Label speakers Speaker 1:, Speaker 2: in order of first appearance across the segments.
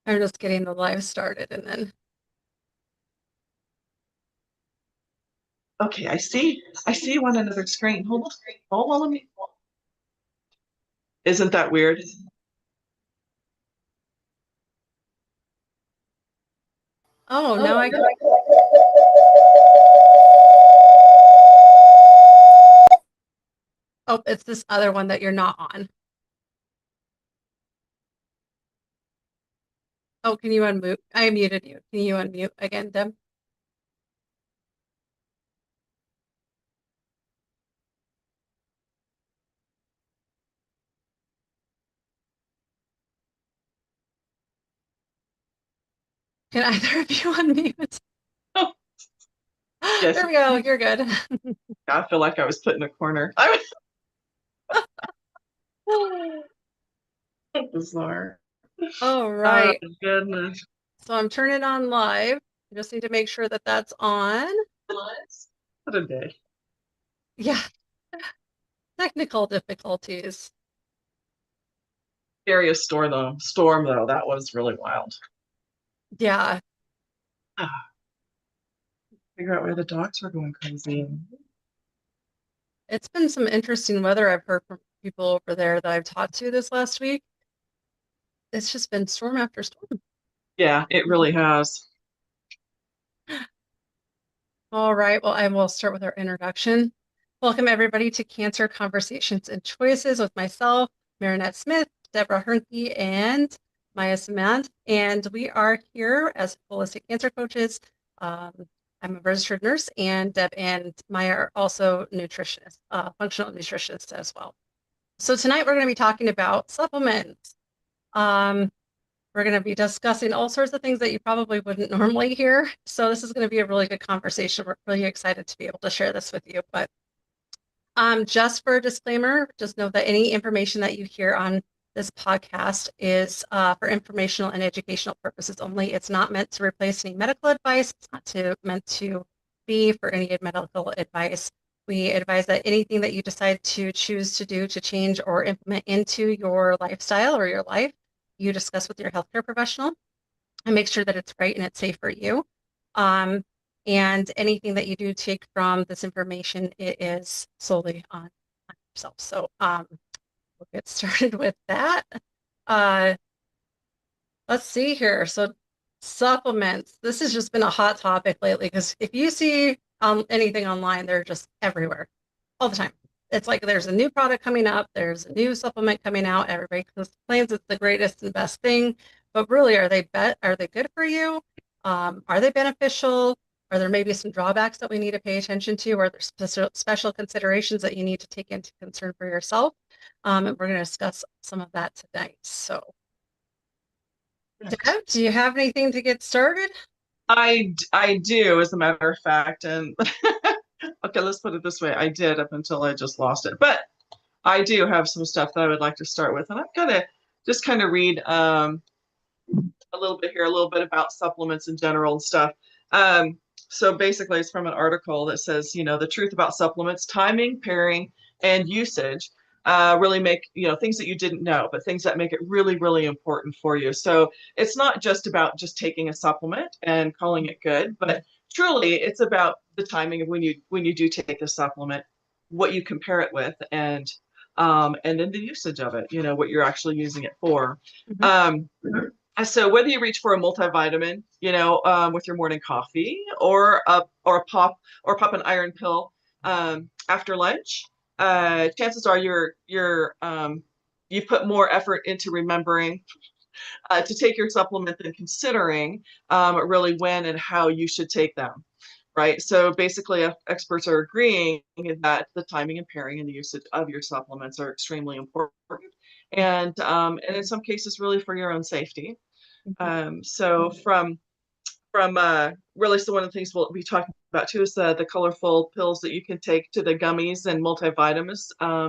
Speaker 1: I'm just getting the live started and then
Speaker 2: Okay, I see you on another screen. Hold on, let me. Isn't that weird?
Speaker 1: oh, now I
Speaker 2: Oh,
Speaker 1: can. Oh, it's this other one that you're not on. Oh, can you unmute? I muted you. Can you unmute again, Deb? Can either of you unmute?
Speaker 2: yes.
Speaker 1: There we go. You're good.
Speaker 2: I feel like I was put in a corner. I'm bizarre.
Speaker 1: All
Speaker 2: Oh
Speaker 1: right.
Speaker 2: goodness.
Speaker 1: So I'm turning on live. I just need to make sure that that's on.
Speaker 2: What a day.
Speaker 1: Yeah, technical difficulties.
Speaker 2: Scariest storm though. That was really wild.
Speaker 1: Yeah,
Speaker 2: Ah, figure out where the dogs were going crazy.
Speaker 1: it's been some interesting weather I've heard from people over there that I've talked to this last week. It's just been storm after storm.
Speaker 2: Yeah, it really has.
Speaker 1: All right, well, I will start with our introduction. Welcome, everybody, to Cancer Conversations and Choices with myself, Marinette Smith, Deborah Hernke, and Maya Samant. And we are here as holistic cancer coaches. Um, I'm a registered nurse, and Deb and Maya are also nutritionists, functional nutritionists as well. So tonight we're going to be talking about supplements. Um, we're going to be discussing all sorts of things that you probably wouldn't normally hear. So this is going to be a really good conversation. We're really excited to be able to share this with you. But just for a disclaimer, just know that any information that you hear on this podcast is for informational and educational purposes only. It's not meant to replace any medical advice. It's not meant to be for any medical advice. We advise that anything that you decide to choose to do to change or implement into your lifestyle or your life, you discuss with your healthcare professional and make sure that it's right and it's safe for you. Um, and anything that you do take from this information, it is solely on yourself. So we'll get started with that. Uh, let's see here. So supplements. This has just been a hot topic lately because if you see anything online, they're just everywhere all the time. It's like there's a new product coming up, there's a new supplement coming out. Everybody claims it's the greatest and best thing, but really, are they good for you? Are they beneficial? Are there maybe some drawbacks that we need to pay attention to? Are there special considerations that you need to take into concern for yourself? And we're going to discuss some of that tonight. So, Deb, do you have anything to get started?
Speaker 2: I do, as a matter of fact, and okay, let's put it this way. I did up until I just lost it. But I do have some stuff that I would like to start with. And I'm gonna just kind of read a little bit here, a little bit about supplements in general and stuff. So basically, it's from an article that says, the truth about supplements, timing, pairing, and usage really make, things that you didn't know, but things that make it really, really important for you. So it's not just about just taking a supplement and calling it good, but truly it's about the timing of when you do take the supplement, what you compare it with, and then the usage of it, what you're actually using it for.
Speaker 1: Mhm.
Speaker 2: Um, so whether you reach for a multivitamin, with your morning coffee, or pop an iron pill after lunch, chances are you put more effort into remembering to take your supplement than considering really when and how you should take them. Right. So basically, experts are agreeing that the timing and pairing and the usage of your supplements are extremely important, and in some cases, really for your own safety.
Speaker 1: Mhm.
Speaker 2: So from really, so one of the things we'll be talking about too is the colorful pills that you can take to the gummies and multivitamins.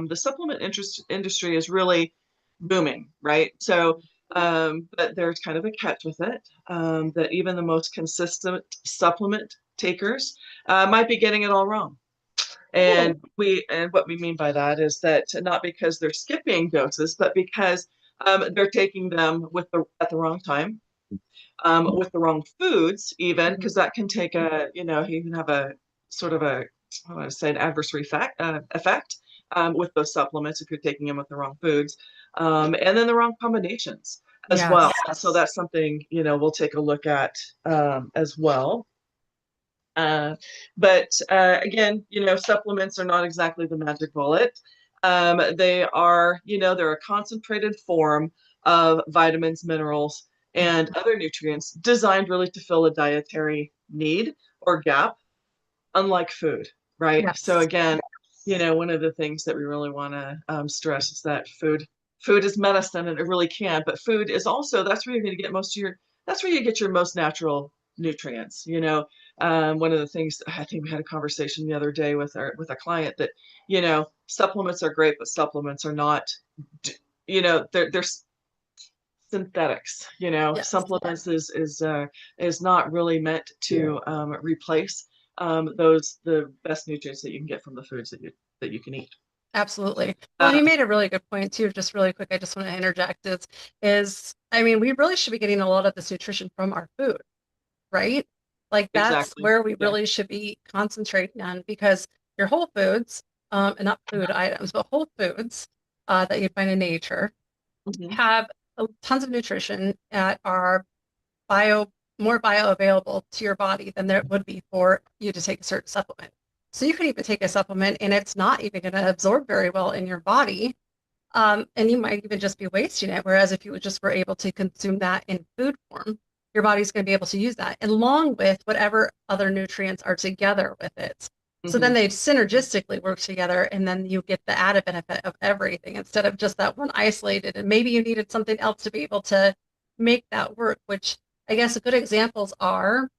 Speaker 2: The supplement industry is really booming, right? So, but there's kind of a catch with it, that even the most consistent supplement takers might be getting it all wrong. And what we mean by that is that not because they're skipping doses, but because they're taking them at the wrong time, with the wrong foods, even
Speaker 1: Mhm.
Speaker 2: because that can take a, you can have a sort of a, I want to say an adverse effect with those supplements if you're taking them with the wrong foods, and then the wrong combinations as well.
Speaker 1: Yes.
Speaker 2: So that's something, we'll take a look at as well. Uh, but again, supplements are not exactly the magic bullet. They are, they're a concentrated form of vitamins, minerals, and other nutrients designed really to fill a dietary need or gap, unlike food, right? So
Speaker 1: Yes.
Speaker 2: again, one of the things that we really want to stress is that food is medicine, and it really can. But food is also, that's where you're going to get most of your, that's where you get your most natural nutrients. One of the things, I think we had a conversation the other day with a client that, supplements are great, but supplements are not, they're synthetics.
Speaker 1: Yes.
Speaker 2: Supplements is not really meant to replace the best nutrients that you can get from the foods that you can eat.
Speaker 1: Absolutely. Well,
Speaker 2: Uh,
Speaker 1: you made a really good point too. Just really quick, I just want to interject I mean, we really should be getting a lot of this nutrition from our food, right? Like that's
Speaker 2: exactly.
Speaker 1: where we
Speaker 2: Yeah.
Speaker 1: really should be concentrating on because your whole foods, and not food items, but whole foods that you find in nature
Speaker 2: Hmm.
Speaker 1: have tons of nutrition that are bio more bioavailable to your body than there would be for you to take a certain supplement. So you can even take a supplement and it's not even going to absorb very well in your body. And you might even just be wasting it. Whereas if you just were able to consume that in food form, your body's going to be able to use that along with whatever other nutrients are together with it. So then
Speaker 2: Hmm.
Speaker 1: they synergistically work together, and then you get the added benefit of everything instead of just that one isolated. And maybe you needed something else to be able to make that work, which I guess good examples are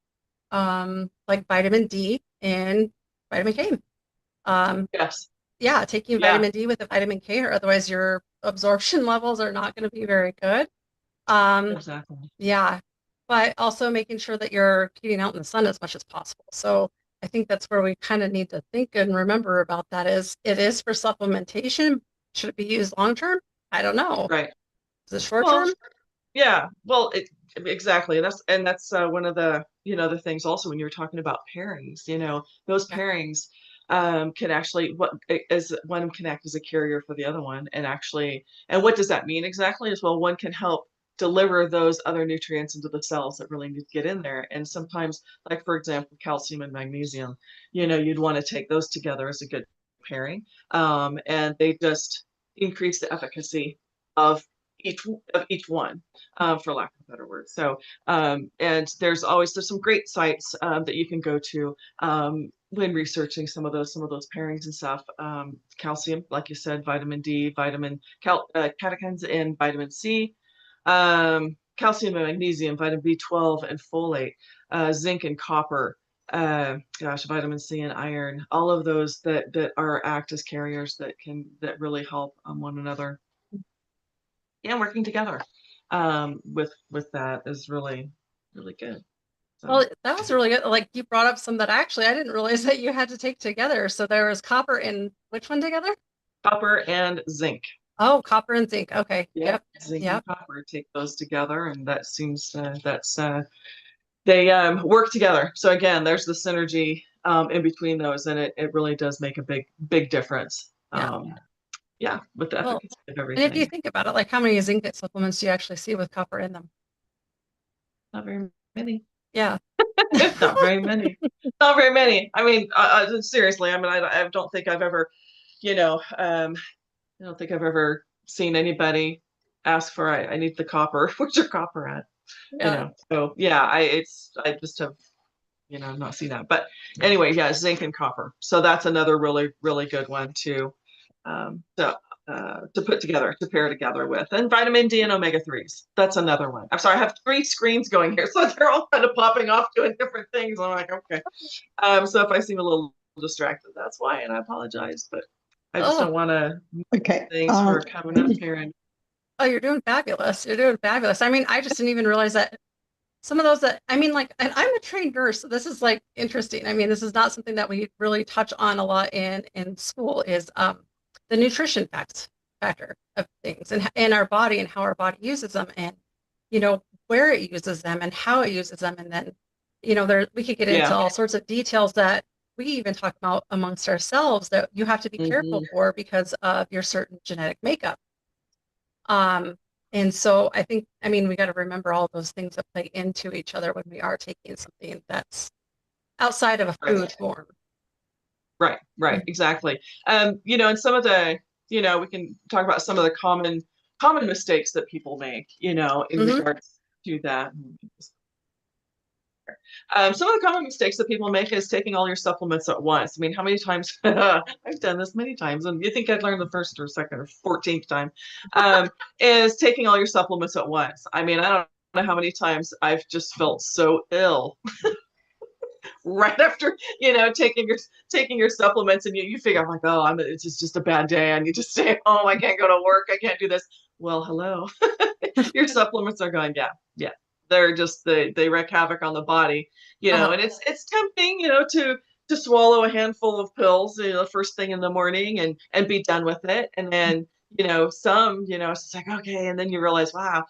Speaker 1: like vitamin D and vitamin K. Um,
Speaker 2: Yes.
Speaker 1: yeah, taking
Speaker 2: Yeah.
Speaker 1: vitamin D with a vitamin K, or otherwise your absorption levels are not going to be very good. Um,
Speaker 2: Exactly.
Speaker 1: yeah, but also making sure that you're getting out in the sun as much as possible. So I think that's where we kind of need to think and remember about that is it is for supplementation. Should it be used long term? I don't know.
Speaker 2: Right.
Speaker 1: Is it short
Speaker 2: Well,
Speaker 1: term?
Speaker 2: yeah. Well, exactly. That's one of the things also when you're talking about pairings. Those
Speaker 1: Yeah.
Speaker 2: pairings can actually what as one can act as a carrier for the other one, and what does that mean exactly? As well, one can help deliver those other nutrients into the cells that really need to get in there. And sometimes, like for example, calcium and magnesium, you'd want to take those together as a good pairing, and they just increase the efficacy of each each one, for lack of a better word. So, and there's some great sites that you can go to when researching some of those pairings and stuff. Calcium, like you said, vitamin D, catechins, and vitamin C. Calcium and magnesium, vitamin B12 and folate, zinc and copper. Vitamin C and iron. All of those that are act as carriers that really help one another, and working together with that is really really good. So
Speaker 1: Well, that was really good. Like you brought up some that actually I didn't realize that you had to take together. So there was copper and which one together?
Speaker 2: copper and zinc.
Speaker 1: Oh, copper and zinc. Okay.
Speaker 2: Yeah,
Speaker 1: Yep.
Speaker 2: zinc and
Speaker 1: Yep.
Speaker 2: copper, take those together, and that's they work together. So again, there's the synergy in between those, and it really does make a big difference.
Speaker 1: Yeah.
Speaker 2: Yeah, with the
Speaker 1: Well,
Speaker 2: efficacy of
Speaker 1: and if you
Speaker 2: everything.
Speaker 1: think about it, like how many zinc supplements do you actually see with copper in them?
Speaker 2: Not very many.
Speaker 1: Yeah.
Speaker 2: Not very many. Not very many. I mean, seriously. I mean, I don't think I've ever, you know, um, I don't think I've ever seen anybody ask for I need the copper. Where's your copper at?
Speaker 1: Yeah.
Speaker 2: So yeah, I just have not seen that. But anyway, yeah, zinc and copper. So that's another really really good one to put together, to pair together with. And vitamin D and omega 3s. That's another one. I'm sorry, I have three screens going here, so they're all kind of popping off doing different things. I'm like, okay. So if I seem a little distracted, that's why, and I apologize, but I just
Speaker 1: Oh,
Speaker 2: don't want to
Speaker 3: Okay.
Speaker 2: things for coming up here. And
Speaker 1: oh, you're doing fabulous. You're doing fabulous. I mean, I just didn't even realize that some of those that I mean, like, and I'm a trained nurse, so this is like interesting. I mean, this is not something that we really touch on a lot in school is the nutrition factor of things and in our body and how our body uses them. And you know, where it uses them and how it uses them. And then, we could get into
Speaker 2: Yeah.
Speaker 1: all sorts of details that we even talk about amongst ourselves that you have to be
Speaker 2: Hmm.
Speaker 1: careful for because of your certain genetic makeup. Um, and so I mean, we got to remember all those things that play into each other when we are taking something that's outside of a food
Speaker 2: Right.
Speaker 1: form.
Speaker 2: Right, exactly. And some of the, we can talk about some of the common mistakes that people make, in
Speaker 1: Hmm.
Speaker 2: regards to that. Some of the common mistakes that people make is taking all your supplements at once. I mean, how many times I've done this many times, and you think I'd learn the first or second or 14th time, is taking all your supplements at once. I mean, I don't know how many times I've just felt so ill right after taking your supplements, and you figure, I'm like, oh, it's just a bad day, I need to stay home, I can't go to work, I can't do this. Well, hello. Your supplements are going, yeah, they're just, they wreak havoc on the body,
Speaker 1: Uh-huh.
Speaker 2: and it's tempting, to swallow a handful of pills, first thing in the morning, and be done with it, and then it's just like, okay, and then you realize, wow,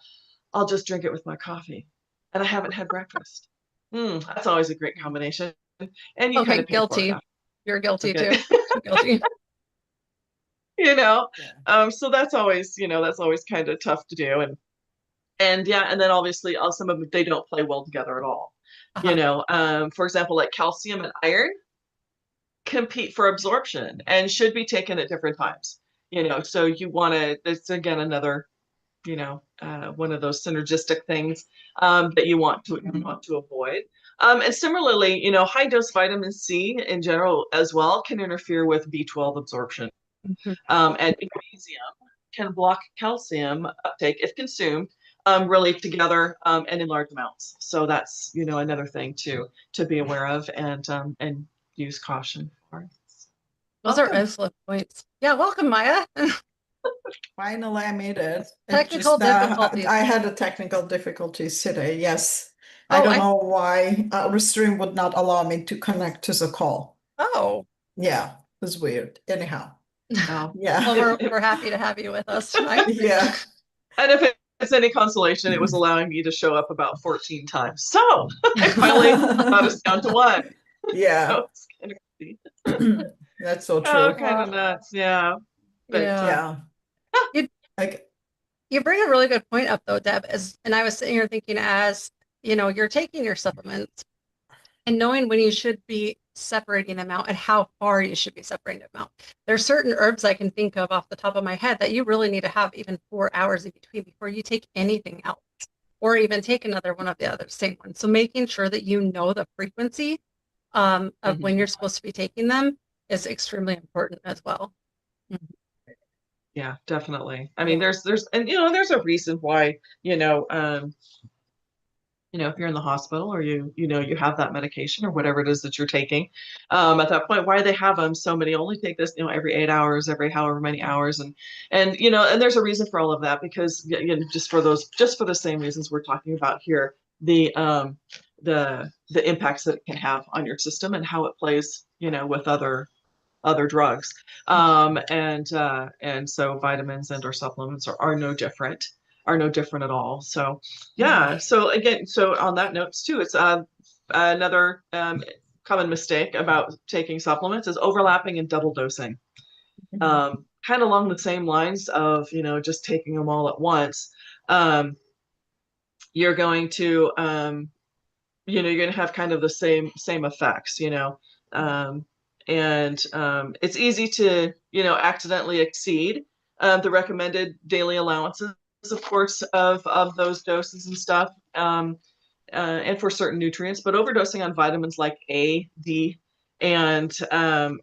Speaker 2: I'll just drink it with my coffee, and I haven't had breakfast. That's always a great combination. And you kind
Speaker 1: Okay,
Speaker 2: of pay for it
Speaker 1: guilty.
Speaker 2: after.
Speaker 1: You're guilty
Speaker 2: Okay.
Speaker 1: too. Guilty.
Speaker 2: you know,
Speaker 3: Yeah.
Speaker 2: so that's always kind of tough to do. And yeah, and then obviously some of them, they don't play well together at all.
Speaker 1: Uh-huh.
Speaker 2: For example, like calcium and iron compete for absorption and should be taken at different times. So you want to, it's again another, one of those synergistic things that you want to avoid. And similarly, high dose vitamin C in general as well can interfere with B12 absorption.
Speaker 1: Mhm.
Speaker 2: And magnesium can block calcium uptake if consumed really together and in large amounts. So that's another thing to be aware of and use caution for.
Speaker 1: Those are
Speaker 3: Welcome.
Speaker 1: excellent points. Yeah, welcome, Maya.
Speaker 3: Finally, I made it. It
Speaker 1: Technical
Speaker 3: just
Speaker 1: difficulties.
Speaker 3: I had a technical difficulties today. Yes, I
Speaker 1: Oh,
Speaker 3: don't know why Restream would not allow me to connect to the call.
Speaker 1: oh.
Speaker 3: Yeah, it was weird. Anyhow,
Speaker 2: Oh.
Speaker 3: yeah,
Speaker 1: Well, we're happy to have you with us tonight.
Speaker 3: yeah.
Speaker 2: And if it's any consolation, it was allowing me to show up about 14 times. So I finally got us down to one.
Speaker 3: Yeah,
Speaker 2: So it's kind of crazy.
Speaker 3: that's so
Speaker 2: Oh,
Speaker 3: true.
Speaker 2: kind of nuts. Yeah. But
Speaker 1: Yeah.
Speaker 3: Yeah,
Speaker 1: You
Speaker 3: like
Speaker 1: you bring a really good point up though, Deb, and I was sitting here thinking as, you're taking your supplements and knowing when you should be separating them out and how far you should be separating them out. There's certain herbs I can think of off the top of my head that you really need to have even 4 hours in between before you take anything else or even take another one of the other same ones. So making sure that you know the frequency of when you're supposed to be taking them is extremely important as well.
Speaker 2: yeah, definitely. I mean, there's a reason why, if you're in the hospital or you have that medication or whatever it is that you're taking, at that point, why they have them so many only take this, every 8 hours, every however many hours, and there's a reason for all of that because just for the same reasons we're talking about here, the impacts that it can have on your system and how it plays, with other drugs. And so vitamins and or supplements are no different, at all. So yeah. So again, so on that note too, it's another common mistake about taking supplements is overlapping and double dosing. Kind of along the same lines of, just taking them all at once. You're going to you're going to have kind of the same effects, and it's easy to accidentally exceed the recommended daily allowances, of course, of those doses and stuff, and for certain nutrients. But overdosing on vitamins like A, D, and iron.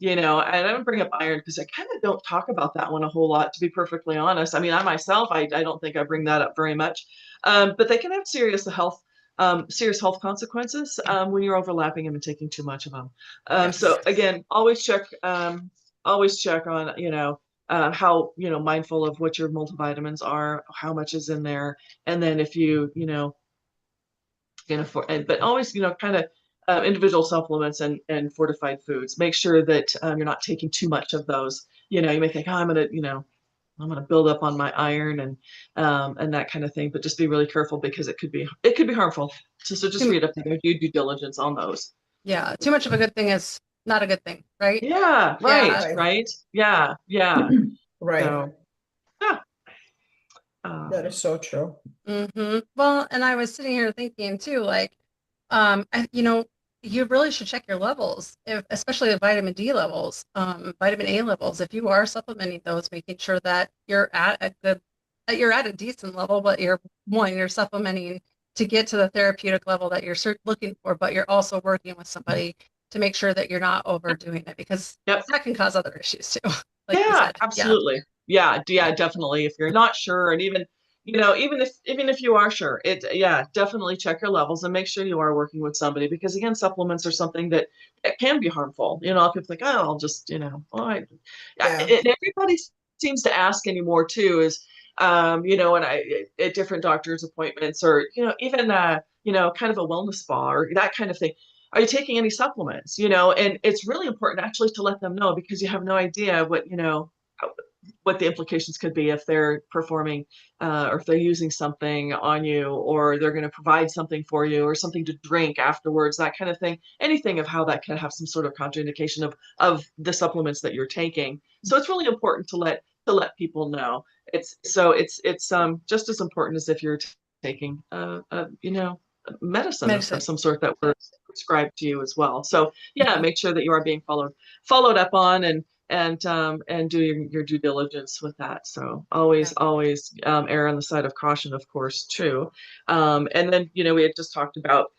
Speaker 2: And I don't bring up iron because I kind of don't talk about that one a whole lot, to be perfectly honest. I mean, I myself, I don't think I bring that up very much, but they can have serious health consequences when you're overlapping them and taking too much of them.
Speaker 3: yes.
Speaker 2: So again, always check on, how, mindful of what your multivitamins are, how much is in there. And then if but always, kind of individual supplements and fortified foods, make sure that you're not taking too much of those. You may think, oh, I'm going to, I'm going to build up on my iron and that kind of thing. But just be really careful because it could be harmful. So just read up there, do due diligence on those.
Speaker 1: Yeah, too much of a good thing is not a good thing, right?
Speaker 2: Yeah, right,
Speaker 3: Yeah.
Speaker 2: right. Yeah, yeah.
Speaker 3: Right.
Speaker 2: So, yeah.
Speaker 3: That is so true.
Speaker 1: Well, and I was sitting here thinking too, like, you really should check your levels, especially the vitamin D levels, vitamin A levels. If you are supplementing those, making sure that you're at a decent level, but you're supplementing to get to the therapeutic level that you're looking for, but you're also working with somebody to make sure that you're not overdoing it because
Speaker 2: Yep.
Speaker 1: that can cause other issues too. Like you
Speaker 2: Yeah,
Speaker 1: said.
Speaker 2: absolutely. Yeah, definitely. If you're not sure, and even even if you are sure, definitely check your levels and make sure you are working with somebody because again, supplements are something that can be harmful. People think, oh, I'll just,
Speaker 3: Yeah.
Speaker 2: and everybody seems to ask anymore too is, and at different doctor's appointments or, even, kind of a wellness spa or that kind of thing. Are you taking any supplements? And it's really important actually to let them know because you have no idea what the implications could be if they're performing or if they're using something on you or they're going to provide something for you or something to drink afterwards, that kind of thing. Anything of how that can have some sort of contraindication of the supplements that you're taking. So it's really important to let people know. It's just as important as if you're taking medicine of some sort that were prescribed to you as well. So yeah, make sure that you are being followed up on and do your due diligence with that. So always err on the side of caution, of course, too. And then we had just talked about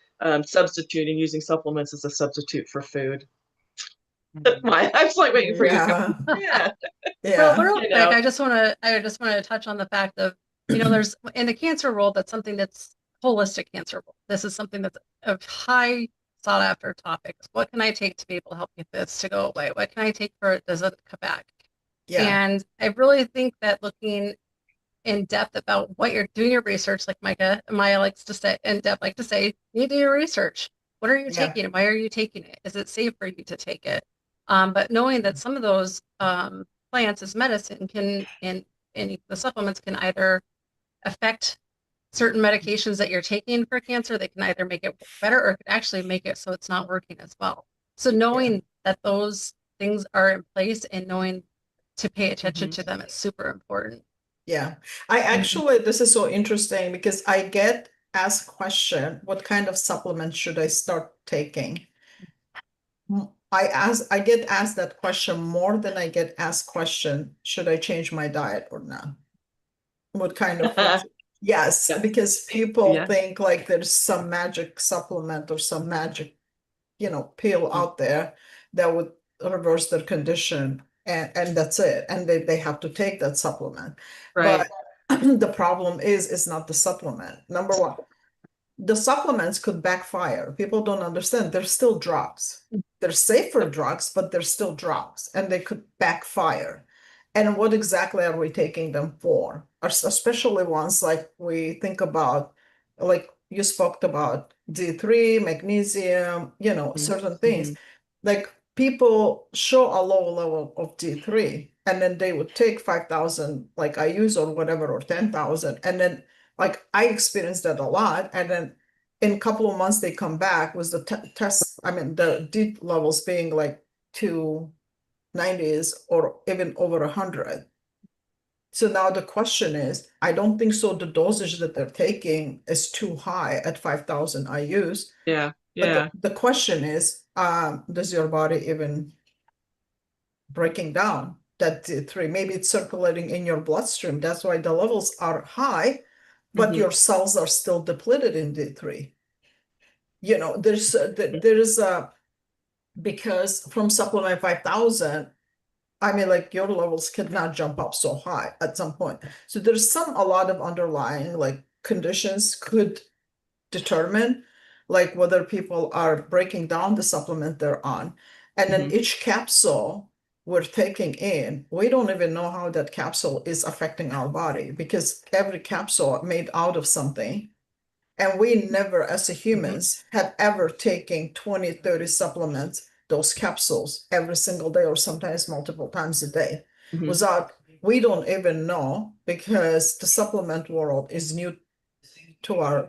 Speaker 2: substituting using supplements as a substitute for food. I was like waiting for you to go. Yeah.
Speaker 3: Yeah.
Speaker 1: Real quick, I just want to touch on the fact of, there's in the cancer world, that's something that's holistic cancer world. This is something that's a high sought after topic. What can I take to be able to help get this to go away? What can I take for it? Does it come back?
Speaker 3: Yeah.
Speaker 1: And I really think that looking in depth about what you're doing your research, like Maya likes to say, in depth like to say, you do your research. What are you taking and why are you taking it? Is it safe for you to take it? But knowing that some of those plants as medicine and the supplements can either affect certain medications that you're taking for cancer, they can either make it better or it can actually make it so it's not working as well. So knowing that those things are in place and knowing to pay attention to them is super important.
Speaker 3: Yeah. This is so interesting because I get asked question, what kind of supplement should I start taking? I get asked that question more than I get asked question, should I change my diet or not? What kind of yes, because people think like there's some magic supplement or some magic, pill out there that would reverse their condition and that's it. And they have to take that supplement.
Speaker 2: Right.
Speaker 3: But the problem is not the supplement. Number one, the supplements could backfire. People don't understand. They're still drugs. They're safer drugs, but they're still drugs and they could backfire. And what exactly are we taking them for? Especially ones like we think about, like you spoke about D3, magnesium, certain things. Like people show a low level of D3 and then they would take 5,000 like I use or whatever, or 10,000. And then like I experienced that a lot. And then in a couple of months, they come back with the the D levels being like 290s or even over 100. So now the question is, I don't think so. The dosage that they're taking is too high at 5,000 IUs.
Speaker 2: Yeah. Yeah.
Speaker 3: But the question is, does your body even breaking down that D3? Maybe it's circulating in your bloodstream. That's why the levels are high, but your cells are still depleted in D3. There's because from supplement 5,000, like your levels cannot jump up so high at some point. So there's a lot of underlying like conditions could determine like whether people are breaking down the supplement they're on. And then each capsule we're taking in, we don't even know how that capsule is affecting our body because every capsule made out of something. And we never, as a humans, have ever taken 20, 30 supplements, those capsules, every single day or sometimes multiple times a day without we don't even know because the supplement world is new to our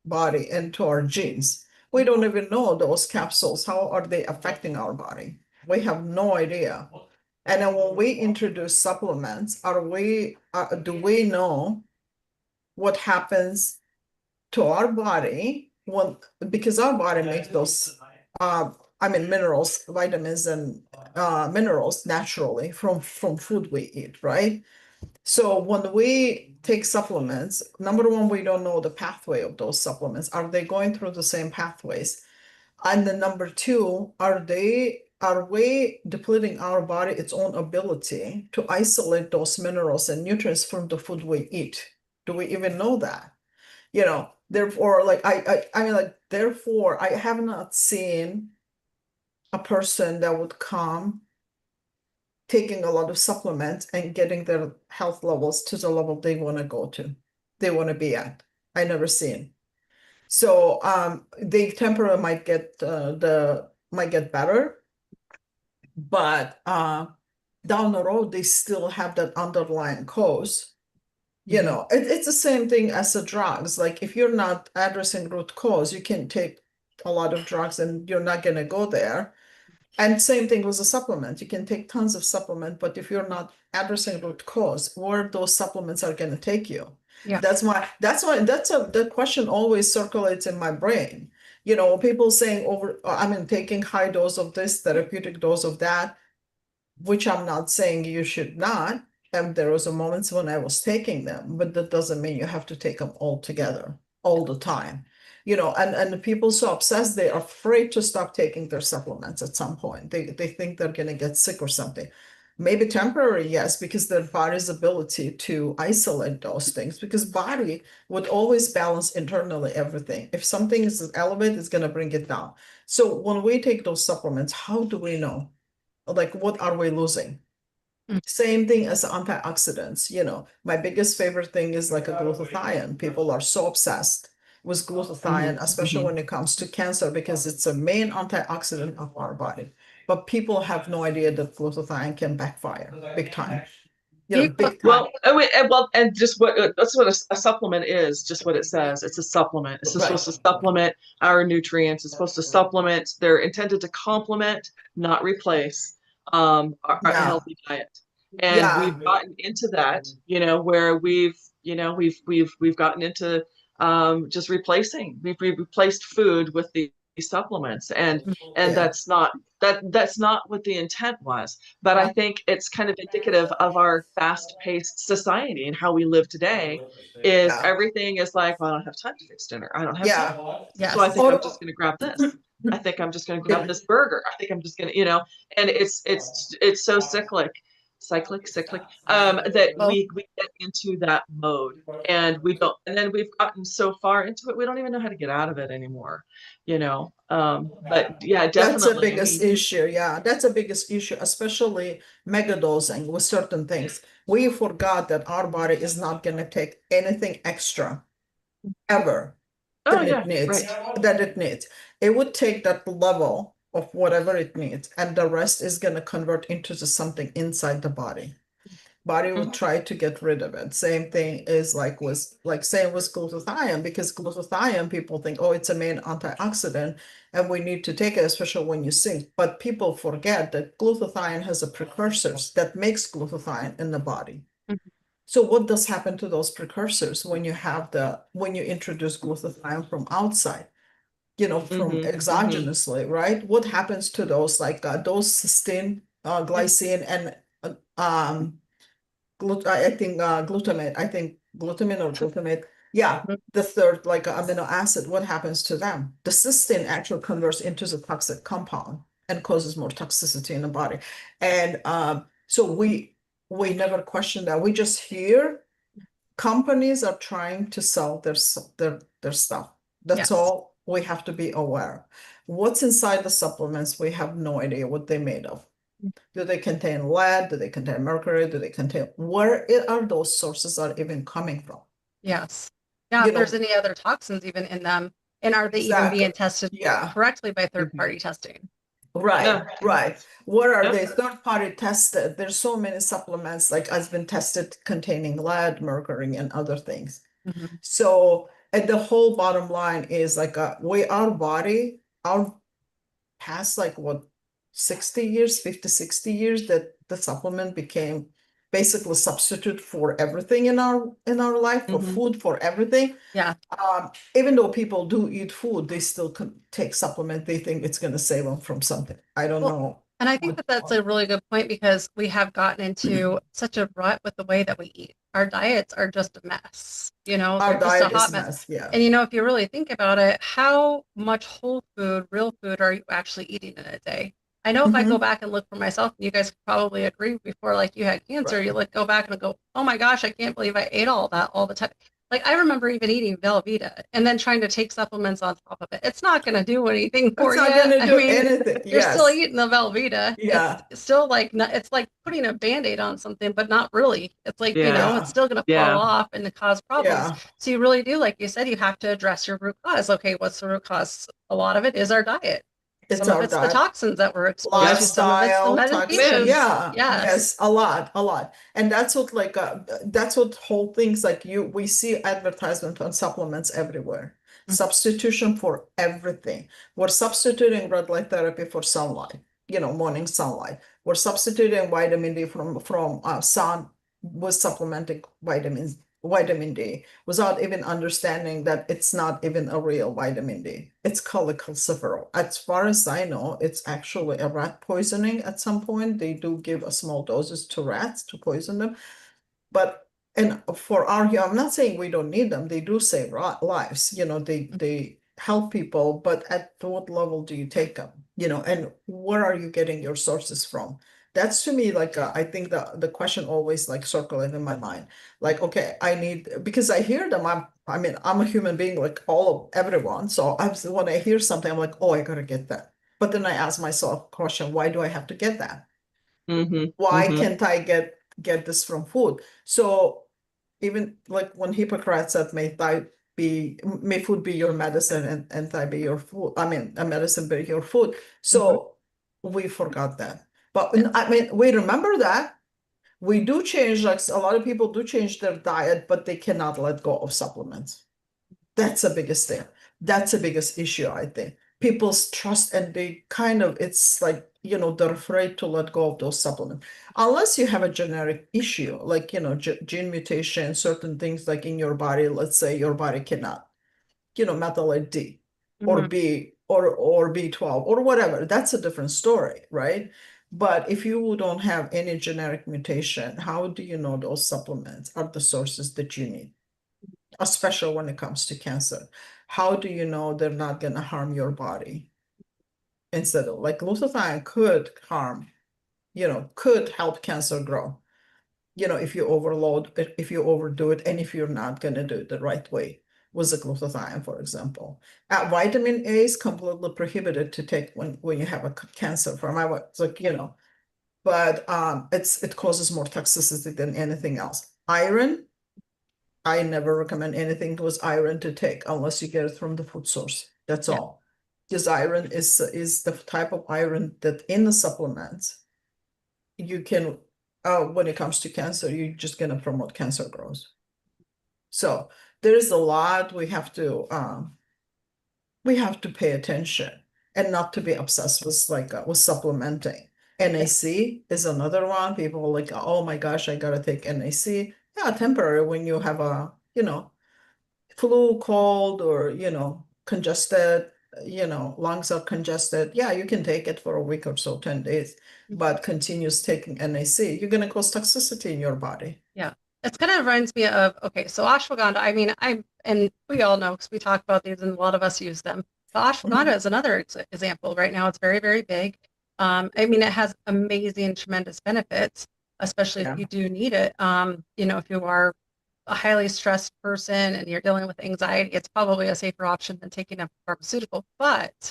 Speaker 3: body and to our genes. We don't even know those capsules, how are they affecting our body? We have no idea. And then when we introduce supplements, do we know what happens to our body because our body makes those minerals, vitamins and minerals naturally from food we eat, right? So when we take supplements, number one, we don't know the pathway of those supplements. Are they going through the same pathways? And then number two, are we depleting our body its own ability to isolate those minerals and nutrients from the food we eat? Do we even know that? Therefore, therefore, I have not seen a person that would come taking a lot of supplements and getting their health levels to the level they want to be at. I never seen. So they temporarily might get better, but down the road they still have that underlying cause. It's the same thing as the drugs. Like if you're not addressing root cause, you can take a lot of drugs and you're not going to go there. And same thing with the supplement. You can take tons of supplement, but if you're not addressing root cause, where those supplements are going to take you.
Speaker 1: Yeah.
Speaker 3: That question always circulates in my brain. People saying taking high dose of this, therapeutic dose of that, which I'm not saying you should not. And there was a moments when I was taking them, but that doesn't mean you have to take them all together all the time. And the people so obsessed, they're afraid to stop taking their supplements at some point. They think they're going to get sick or something. Maybe temporary, yes, because their body's ability to isolate those things, because body would always balance internally everything. If something is elevated, it's going to bring it down. So when we take those supplements, how do we know? Like, what are we losing? Same thing as antioxidants. My biggest favorite thing is like a glutathione. People are so obsessed with glutathione, especially when it comes to cancer, because it's a main antioxidant of our body. But people have no idea that glutathione can backfire big time. Big time.
Speaker 2: Well, and just that's what a supplement is. Just what it says. It's a supplement. It's supposed to supplement our nutrients. It's supposed to supplement. They're intended to complement, not replace our healthy diet. And we've gotten into that, where we've gotten into just replacing. We've replaced food with these supplements, and that's not what the intent was. But I think it's kind of indicative of our fast-paced society and how we live today. Is everything is like, well, I don't have time to fix dinner. I don't have time. So I think I'm just going to grab this. I think I'm just going to grab this burger. I think I'm just going to, and it's so cyclic that we get into that mode, and we don't, and then we've gotten so far into it we don't even know how to get out of it anymore. But yeah, definitely
Speaker 3: that's the biggest issue. That's the biggest issue, especially megadosing with certain things. We forgot that our body is not going to take anything extra ever that it needs. It would take that level of whatever it needs, and the rest is going to convert into something inside the body. Body will try to get rid of it. Same thing is same with glutathione, because glutathione, people think, oh, it's a main antioxidant and we need to take it, especially when you sink. But people forget that glutathione has a precursors that makes glutathione in the body. So what does happen to those precursors when you introduce glutathione from outside? From exogenously, right? What happens to those, those cysteine, glycine, and glutamate? I think glutamine or glutamate. Yeah, the third amino acid. What happens to them? The cysteine actually converts into the toxic compound and causes more toxicity in the body. And so we never question that. We just hear companies are trying to sell their stuff. That's all. We have to be aware. What's inside the supplements, we have no idea what they're made of. Do they contain lead? Do they contain mercury? Where are those sources are even coming from?
Speaker 1: Yes. Yeah, if there's any other toxins even in them, and are they even being tested correctly by third-party testing?
Speaker 3: Right,
Speaker 2: Yeah.
Speaker 3: right. What are
Speaker 2: Yep.
Speaker 3: they? Third party tested. There's so many supplements like has been tested containing lead, mercury, and other things.
Speaker 1: Mhm.
Speaker 3: So, and the whole bottom line is like our body, our past like what 60 years, 50, 60 years that the supplement became basically substitute for everything in our life, for
Speaker 2: Mhm.
Speaker 3: food, for everything.
Speaker 1: Yeah.
Speaker 3: Even though people do eat food, they still can take supplement. They think it's going to save them from something. I don't
Speaker 1: Well,
Speaker 3: know.
Speaker 1: and I think that that's a really good point because we have gotten into such a rut with the way that we eat. Our diets are just a mess,
Speaker 3: Our
Speaker 1: they're just a
Speaker 3: diet is
Speaker 1: hot
Speaker 3: a
Speaker 1: mess.
Speaker 3: mess. Yeah.
Speaker 1: And if you really think about it, how much whole food, real food are you actually eating in a day? I know if I go
Speaker 3: Mhm.
Speaker 1: back and look for myself, and you guys could probably agree before like you had cancer,
Speaker 3: Right.
Speaker 1: you like go back and go, oh my gosh, I can't believe I ate all that all the time. Like I remember even eating Velveeta and then trying to take supplements on top of it. It's not going to do anything
Speaker 3: It's
Speaker 1: for
Speaker 3: not
Speaker 1: you.
Speaker 3: going to
Speaker 1: I
Speaker 3: do
Speaker 1: mean,
Speaker 3: anything.
Speaker 1: you're still
Speaker 3: Yes.
Speaker 1: eating the Velveeta.
Speaker 3: Yeah.
Speaker 1: It's still like it's like putting a Band-Aid on something, but not really. It's like,
Speaker 2: Yeah.
Speaker 1: it's still going to
Speaker 2: Yeah.
Speaker 1: fall off and cause problems.
Speaker 3: Yeah.
Speaker 1: So you really do, like you said, you have to address your root cause. Okay, what's the root cause? A lot of it is our diet.
Speaker 3: It's
Speaker 1: Some of
Speaker 3: our
Speaker 1: it's the
Speaker 3: diet.
Speaker 1: toxins that we're exposed to. Some of it's the
Speaker 3: Lifestyle, toxic.
Speaker 1: medications.
Speaker 3: Yeah.
Speaker 1: Yes.
Speaker 3: Yes. A lot, a lot. And that's what that's what whole things like we see advertisement on supplements everywhere.
Speaker 1: Mhm.
Speaker 3: Substitution for everything. We're substituting red light therapy for sunlight, morning sunlight. We're substituting vitamin D from sun with supplementing vitamin D without even understanding that it's not even a real vitamin D. It's cholecalciferol. As far as I know, it's actually a rat poisoning at some point. They do give a small doses to rats to poison them. But and for I'm not saying we don't need them. They do save lives. They help people, but at what level do you take them? And where are you getting your sources from? That's to me like I think the question always like circling in my mind. Like, okay, I need because I hear them. I'm a human being like everyone. So when I hear something, I'm like, oh, I gotta get that. But then I ask myself question, why do I have to get that?
Speaker 2: Mhm.
Speaker 3: Why
Speaker 2: Mhm.
Speaker 3: can't I get this from food? So even like when Hippocrates said, may food be your medicine and thigh be your food. I mean, a medicine be your food. So we forgot that. But I mean, we remember that. We do change, like a lot of people do change their diet, but they cannot let go of supplements. That's the biggest thing. That's the biggest issue, I think. People's trust and they kind of, it's like, they're afraid to let go of those supplements. Unless you have a genetic issue, like, gene mutation, certain things like in your body, let's say your body cannot, methylate D or
Speaker 1: Mhm.
Speaker 3: B or B12 or whatever. That's a different story, right? But if you don't have any genetic mutation, how do you know those supplements are the sources that you need? Especially when it comes to cancer. How do you know they're not going to harm your body? Instead of like glutathione could harm, could help cancer grow, if you overload it, if you overdo it, and if you're not going to do it the right way with the glutathione, for example. Vitamin A is completely prohibited to take when you have a cancer from it's like, but it causes more toxicity than anything else. Iron, I never recommend anything with iron to take unless you get it from the food source. That's
Speaker 1: Yeah.
Speaker 3: all. Because iron is the type of iron that in the supplements you can when it comes to cancer, you're just gonna promote cancer growth. So there is a lot we have to pay attention and not to be obsessed with with supplementing. NAC is another one. People are like, oh my gosh, I gotta take NAC. Yeah, temporary when you have a, flu, cold, or, congested, lungs are congested. Yeah, you can take it for a week or so, 10 days, but continuous taking NAC, you're gonna cause toxicity in your body.
Speaker 1: Yeah. It's kind of reminds me of, okay, so ashwagandha, I mean, and we all know because we talk about these and a lot of us use them. But ashwagandha is another example. Right now, it's very, very big. I mean, it has amazing, tremendous benefits, especially if
Speaker 3: Yeah.
Speaker 1: you do need it. If you are a highly stressed person and you're dealing with anxiety, it's probably a safer option than taking a pharmaceutical. But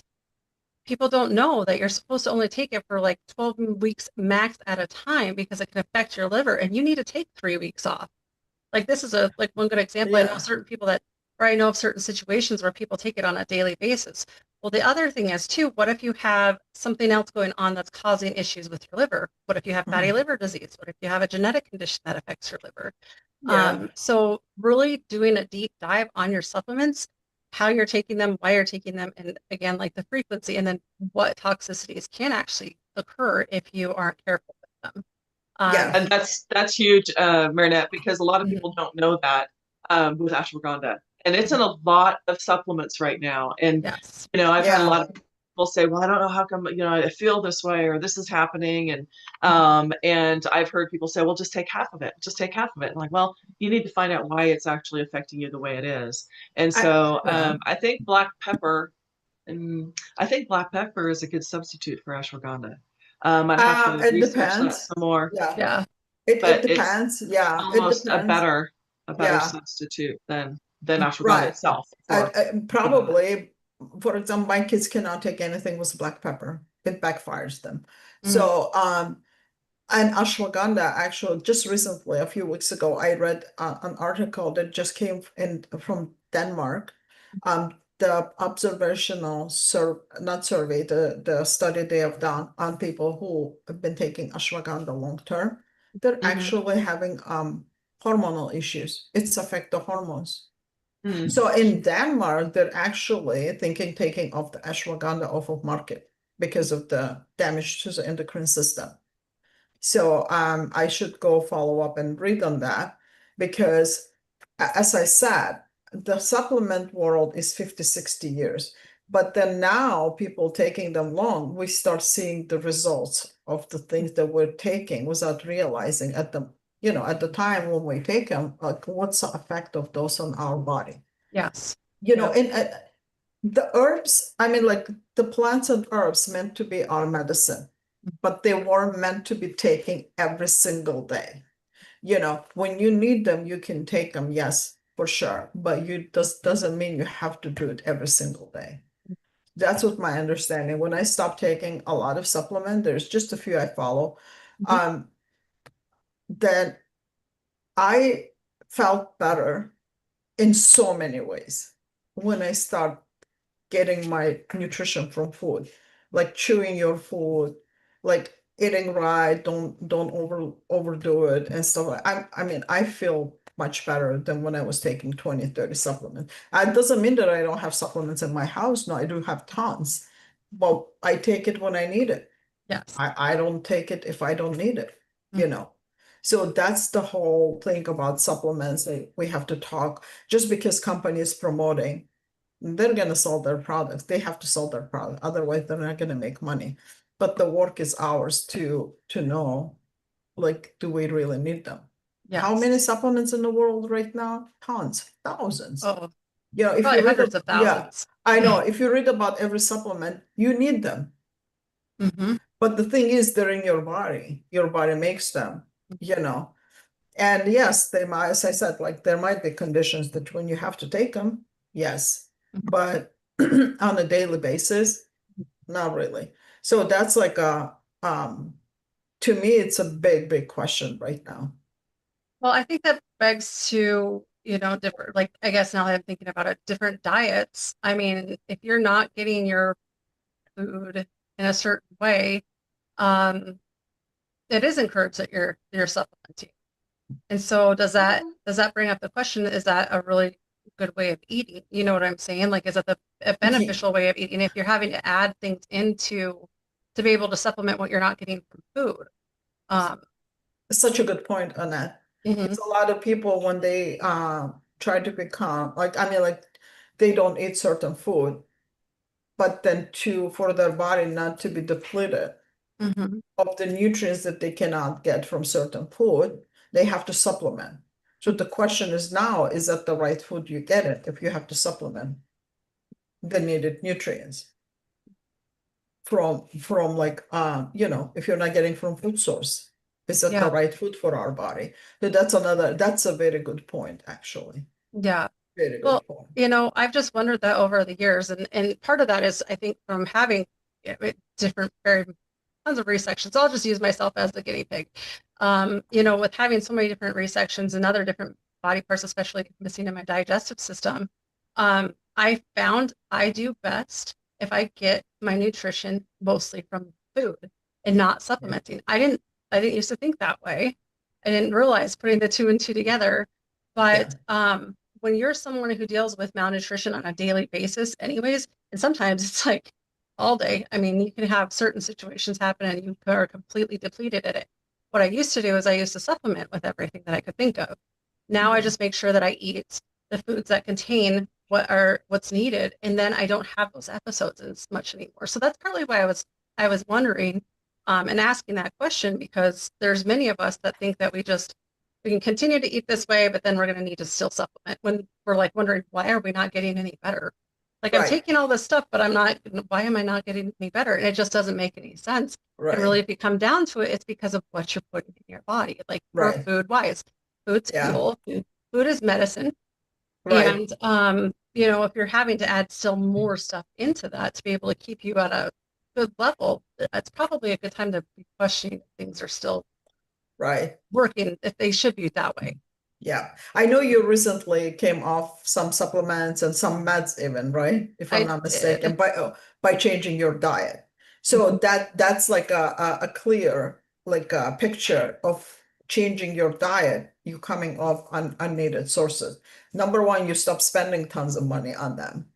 Speaker 1: people don't know that you're supposed to only take it for like 12 weeks max at a time because it can affect your liver and you need to take 3 weeks off. Like this is one good example. I know
Speaker 3: Yeah.
Speaker 1: certain people or I know of certain situations where people take it on a daily basis. Well, the other thing is too, what if you have something else going on that's causing issues with your liver? What if you have fatty liver disease? What if you have a genetic condition that affects your liver?
Speaker 3: Yeah.
Speaker 1: So really doing a deep dive on your supplements, how you're taking them, why you're taking them, and again, like the frequency, and then what toxicities can actually occur if you aren't careful with them.
Speaker 3: Yeah.
Speaker 2: And that's huge, Marinette, because a lot of
Speaker 1: Mhm.
Speaker 2: people don't know that with ashwagandha, and it's in a lot of supplements right now. And
Speaker 1: Yes.
Speaker 2: I've had a
Speaker 3: Yeah.
Speaker 2: lot of people say, "Well, I don't know how come I feel this way or this is happening," and I've heard people say, "Well, just take half of it. Just take half of it." And like, well, you need to find out why it's actually affecting you the way it is. And so
Speaker 3: Yeah.
Speaker 2: I think black pepper. I think black pepper is a good substitute for ashwagandha. I'd have to
Speaker 3: It
Speaker 2: research that
Speaker 3: depends.
Speaker 2: some more,
Speaker 3: Yeah.
Speaker 1: Yeah.
Speaker 3: It
Speaker 2: but it's
Speaker 3: depends. Yeah. It
Speaker 2: almost
Speaker 3: depends.
Speaker 2: a better
Speaker 3: Yeah.
Speaker 2: substitute than ashwagandha
Speaker 3: Right.
Speaker 2: itself for ashwagandha.
Speaker 3: Probably, for example, my kids cannot take anything with black pepper. It backfires them.
Speaker 1: Mhm.
Speaker 3: So, and ashwagandha, actually, just recently, a few weeks ago, I read an article that just came in from Denmark. The observational not survey, the study they have done on people who have been taking ashwagandha long term, they're
Speaker 1: Mhm.
Speaker 3: actually having hormonal issues. It's affect the hormones.
Speaker 2: Hmm.
Speaker 3: So in Denmark, they're actually thinking taking off the ashwagandha off of market because of the damage to the endocrine system. So I should go follow up and read on that because, as I said, the supplement world is 50, 60 years. But then now people taking them long, we start seeing the results of the things that we're taking without realizing at the time when we take them, like what's the effect of those on our body.
Speaker 1: Yes. Yep.
Speaker 3: And the herbs, I mean, like the plants and herbs meant to be our medicine, but they weren't meant to be taken every single day. When you need them, you can take them, yes, for sure, but doesn't mean you have to do it every single day. That's what my understanding. When I stopped taking a lot of supplement, there's just a few I follow,
Speaker 1: Mhm.
Speaker 3: um, that I felt better in so many ways when I start getting my nutrition from food, like chewing your food, like eating right, don't overdo it and stuff. I mean, I feel much better than when I was taking 20, 30 supplements. It doesn't mean that I don't have supplements in my house. No, I do have tons, but I take it when I need it.
Speaker 1: Yes.
Speaker 3: I don't take it if I don't need it, you
Speaker 1: Mhm.
Speaker 3: know. So that's the whole thing about supplements. We have to talk just because company is promoting, they're going to sell their products. They have to sell their product. Otherwise, they're not going to make money. But the work is ours to know, like, do we really need them? How
Speaker 1: Yes.
Speaker 3: many supplements in the world right now? Tons, thousands.
Speaker 1: Oh,
Speaker 3: If
Speaker 1: probably
Speaker 3: you read,
Speaker 1: hundreds of
Speaker 3: yeah,
Speaker 1: thousands.
Speaker 3: I know. If you read about every supplement, you need them.
Speaker 1: Hmm.
Speaker 3: But the thing is, they're in your body. Your body makes them, you know. And yes, they might, as I said, like there might be conditions that when you have to take them, yes, but on a daily basis, not really. So that's like to me, it's a big, big question right now.
Speaker 1: Well, I think that begs to, different, like, I guess now that I'm thinking about it, different diets. I mean, if you're not getting your food in a certain way, um, it is encouraged that you're supplementing. And so does that bring up the question, is that a really good way of eating? You know what I'm saying? Like, is it a
Speaker 3: Ye-
Speaker 1: beneficial way of eating if you're having to add things into to be able to supplement what you're not getting from food? Um,
Speaker 3: Such a good point on that.
Speaker 1: mhm.
Speaker 3: Because a lot of people, when they try to become like, I mean, like they don't eat certain food, but then for their body not to be depleted
Speaker 1: Mhm.
Speaker 3: of the nutrients that they cannot get from certain food, they have to supplement. So the question is now, is that the right food you get it if you have to supplement the needed nutrients from like if you're not getting from food source, is that the
Speaker 1: Yeah.
Speaker 3: right food for our body? So that's a very good point, actually.
Speaker 1: Yeah.
Speaker 3: Very
Speaker 1: Well,
Speaker 3: good point.
Speaker 1: I've just wondered that over the years, and part of that is I think from having different very tons of resections. I'll just use myself as the guinea pig. With having so many different resections and other different body parts, especially missing in my digestive system, I found I do best if I get my nutrition mostly from food and not supplementing. I didn't used to think that way. I didn't realize putting the two and two together.
Speaker 3: Yeah.
Speaker 1: But when you're someone who deals with malnutrition on a daily basis, anyways, and sometimes it's like all day. I mean, you can have certain situations happen and you are completely depleted at it. What I used to do is I used to supplement with everything that I could think of. Now I
Speaker 3: Mhm.
Speaker 1: just make sure that I eat the foods that contain what's needed, and then I don't have those episodes as much anymore. So that's partly why I was wondering and asking that question, because there's many of us that think that we can continue to eat this way, but then we're going to need to still supplement when we're like wondering, why are we not getting any better? Like I'm
Speaker 3: Right,
Speaker 1: taking all this stuff, but why am I not getting any better? And it just doesn't make any sense. And really,
Speaker 3: right,
Speaker 1: if you come down to it, it's because of what you're putting in your body, like for
Speaker 3: right.
Speaker 1: food wise. Food's
Speaker 3: Yeah,
Speaker 1: fuel, food is medicine.
Speaker 3: right,
Speaker 1: And if you're having to add still more stuff into that to be able to keep you at a good level, it's probably a good time to be questioning if things are still
Speaker 3: right.
Speaker 1: working, if they should be that way.
Speaker 3: Yeah. I know you recently came off some supplements and some meds even, right? If I'm
Speaker 1: I
Speaker 3: not
Speaker 1: did.
Speaker 3: mistaken, by changing your diet. So
Speaker 1: Mhm.
Speaker 3: that's like a clear like a picture of changing your diet, you coming off unneeded sources. Number one, you stop spending tons of money on them,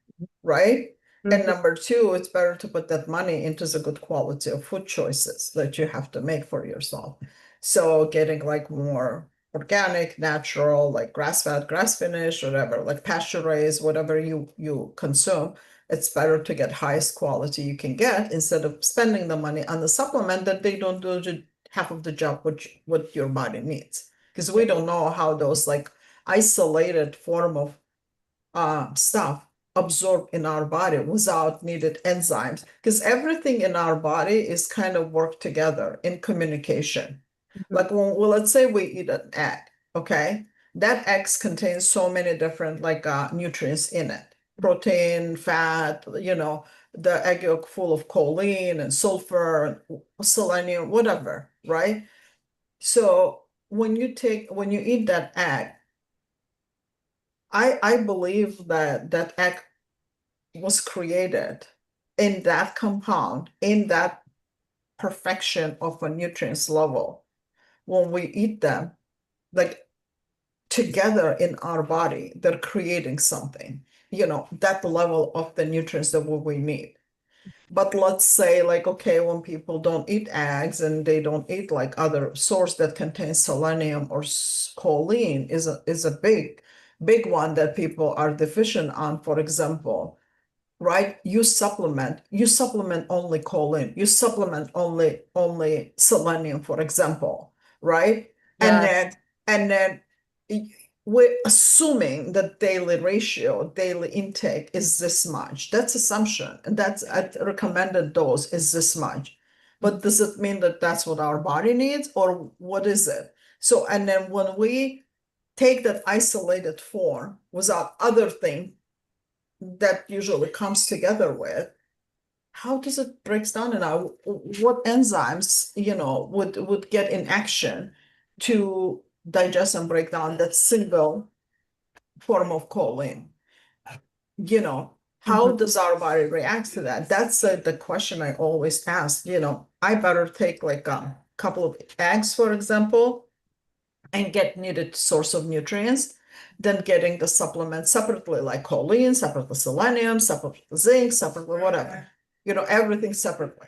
Speaker 3: right? And
Speaker 1: Mhm.
Speaker 3: number two, it's better to put that money into the good quality of food choices that you have to make for yourself. So getting like more organic, natural, like grass-fed, grass-finished, whatever, like pasture-raised, whatever you consume, it's better to get highest quality you can get instead of spending the money on the supplement that they don't do half of the job what your body needs. Because we don't know how those like isolated form of stuff absorb in our body without needed enzymes. Because everything in our body is kind of work together in communication.
Speaker 1: Mhm.
Speaker 3: Like well, let's say we eat an egg, okay? That egg contains so many different like nutrients in it. Protein, fat, the egg yolk full of choline and sulfur, and selenium, whatever, right? So when you eat that egg, I believe that that egg was created in that compound, in that perfection of a nutrients level. When we eat them, like together in our body, they're creating something, that level of the nutrients that we need. But let's say like, okay, when people don't eat eggs and they don't eat like other source that contains selenium or choline is a big one that people are deficient on, for example, right? You supplement only choline, you supplement only selenium, for example, right? And then
Speaker 1: Yes.
Speaker 3: and then we're assuming that daily intake is this much. That's assumption, and that's at recommended dose is this much. But does it mean that that's what our body needs, or what is it? So, and then when we take that isolated form without other thing that usually comes together with, how does it breaks down in our what enzymes would get in action to digest and break down that single form of choline? How
Speaker 1: Mhm.
Speaker 3: does our body react to that? That's the question I always ask. I better take like a couple of eggs, for example, and get needed source of nutrients than getting the supplements separately, like choline, separately selenium, separately zinc, separately whatever. Everything separately.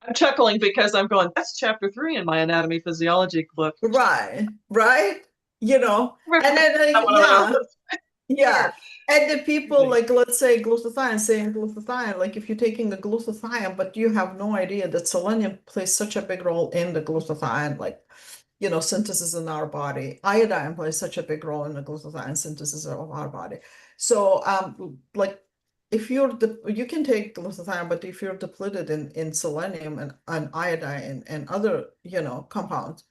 Speaker 2: I'm chuckling because I'm going, that's chapter 3 in my anatomy physiology book.
Speaker 3: Right, right. And then
Speaker 2: Not one of
Speaker 3: yeah,
Speaker 2: those.
Speaker 3: yeah. And the people like, let's say glutathione, saying glutathione, like if you're taking a glutathione, but you have no idea that selenium plays such a big role in the glutathione, like synthesis in our body. Iodine plays such a big role in the glutathione synthesis of our body. So, like if you can take glutathione, but if you're depleted in selenium and iodine and other, compounds,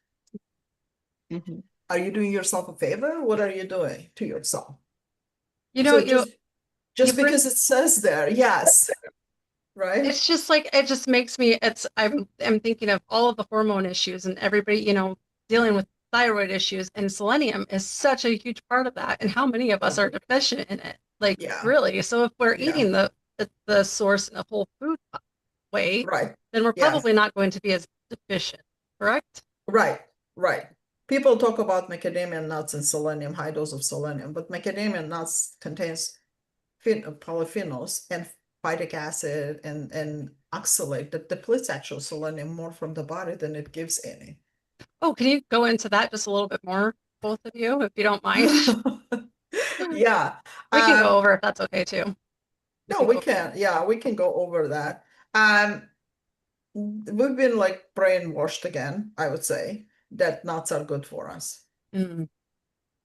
Speaker 2: Mhm.
Speaker 3: are you doing yourself a favor? What are you doing to yourself?
Speaker 1: You know,
Speaker 3: So
Speaker 1: you you
Speaker 3: just
Speaker 1: bring
Speaker 3: because it says there, yes, right?
Speaker 1: it's just like it just makes me I'm thinking of all of the hormone issues and everybody, dealing with thyroid issues, and selenium is such a huge part of that, and how many of us are deficient in it, like
Speaker 3: Yeah,
Speaker 1: really. So if we're
Speaker 3: yeah,
Speaker 1: eating the it's the source in a whole food way,
Speaker 3: Right.
Speaker 1: then we're
Speaker 3: Yes.
Speaker 1: probably not going to be as deficient, correct?
Speaker 3: Right. Right. People talk about macadamia nuts and selenium, high dose of selenium, but macadamia nuts contains polyphenols and phytic acid and oxalate that depletes actual selenium more from the body than it gives any.
Speaker 1: Oh, can you go into that just a little bit more, both of you, if you don't mind?
Speaker 3: Yeah.
Speaker 1: We can
Speaker 3: Um,
Speaker 1: go over if that's okay too.
Speaker 3: no, we
Speaker 1: go-
Speaker 3: can. Yeah, we can go over that. We've been like brainwashed again, I would say, that nuts are good for us.
Speaker 1: Mm,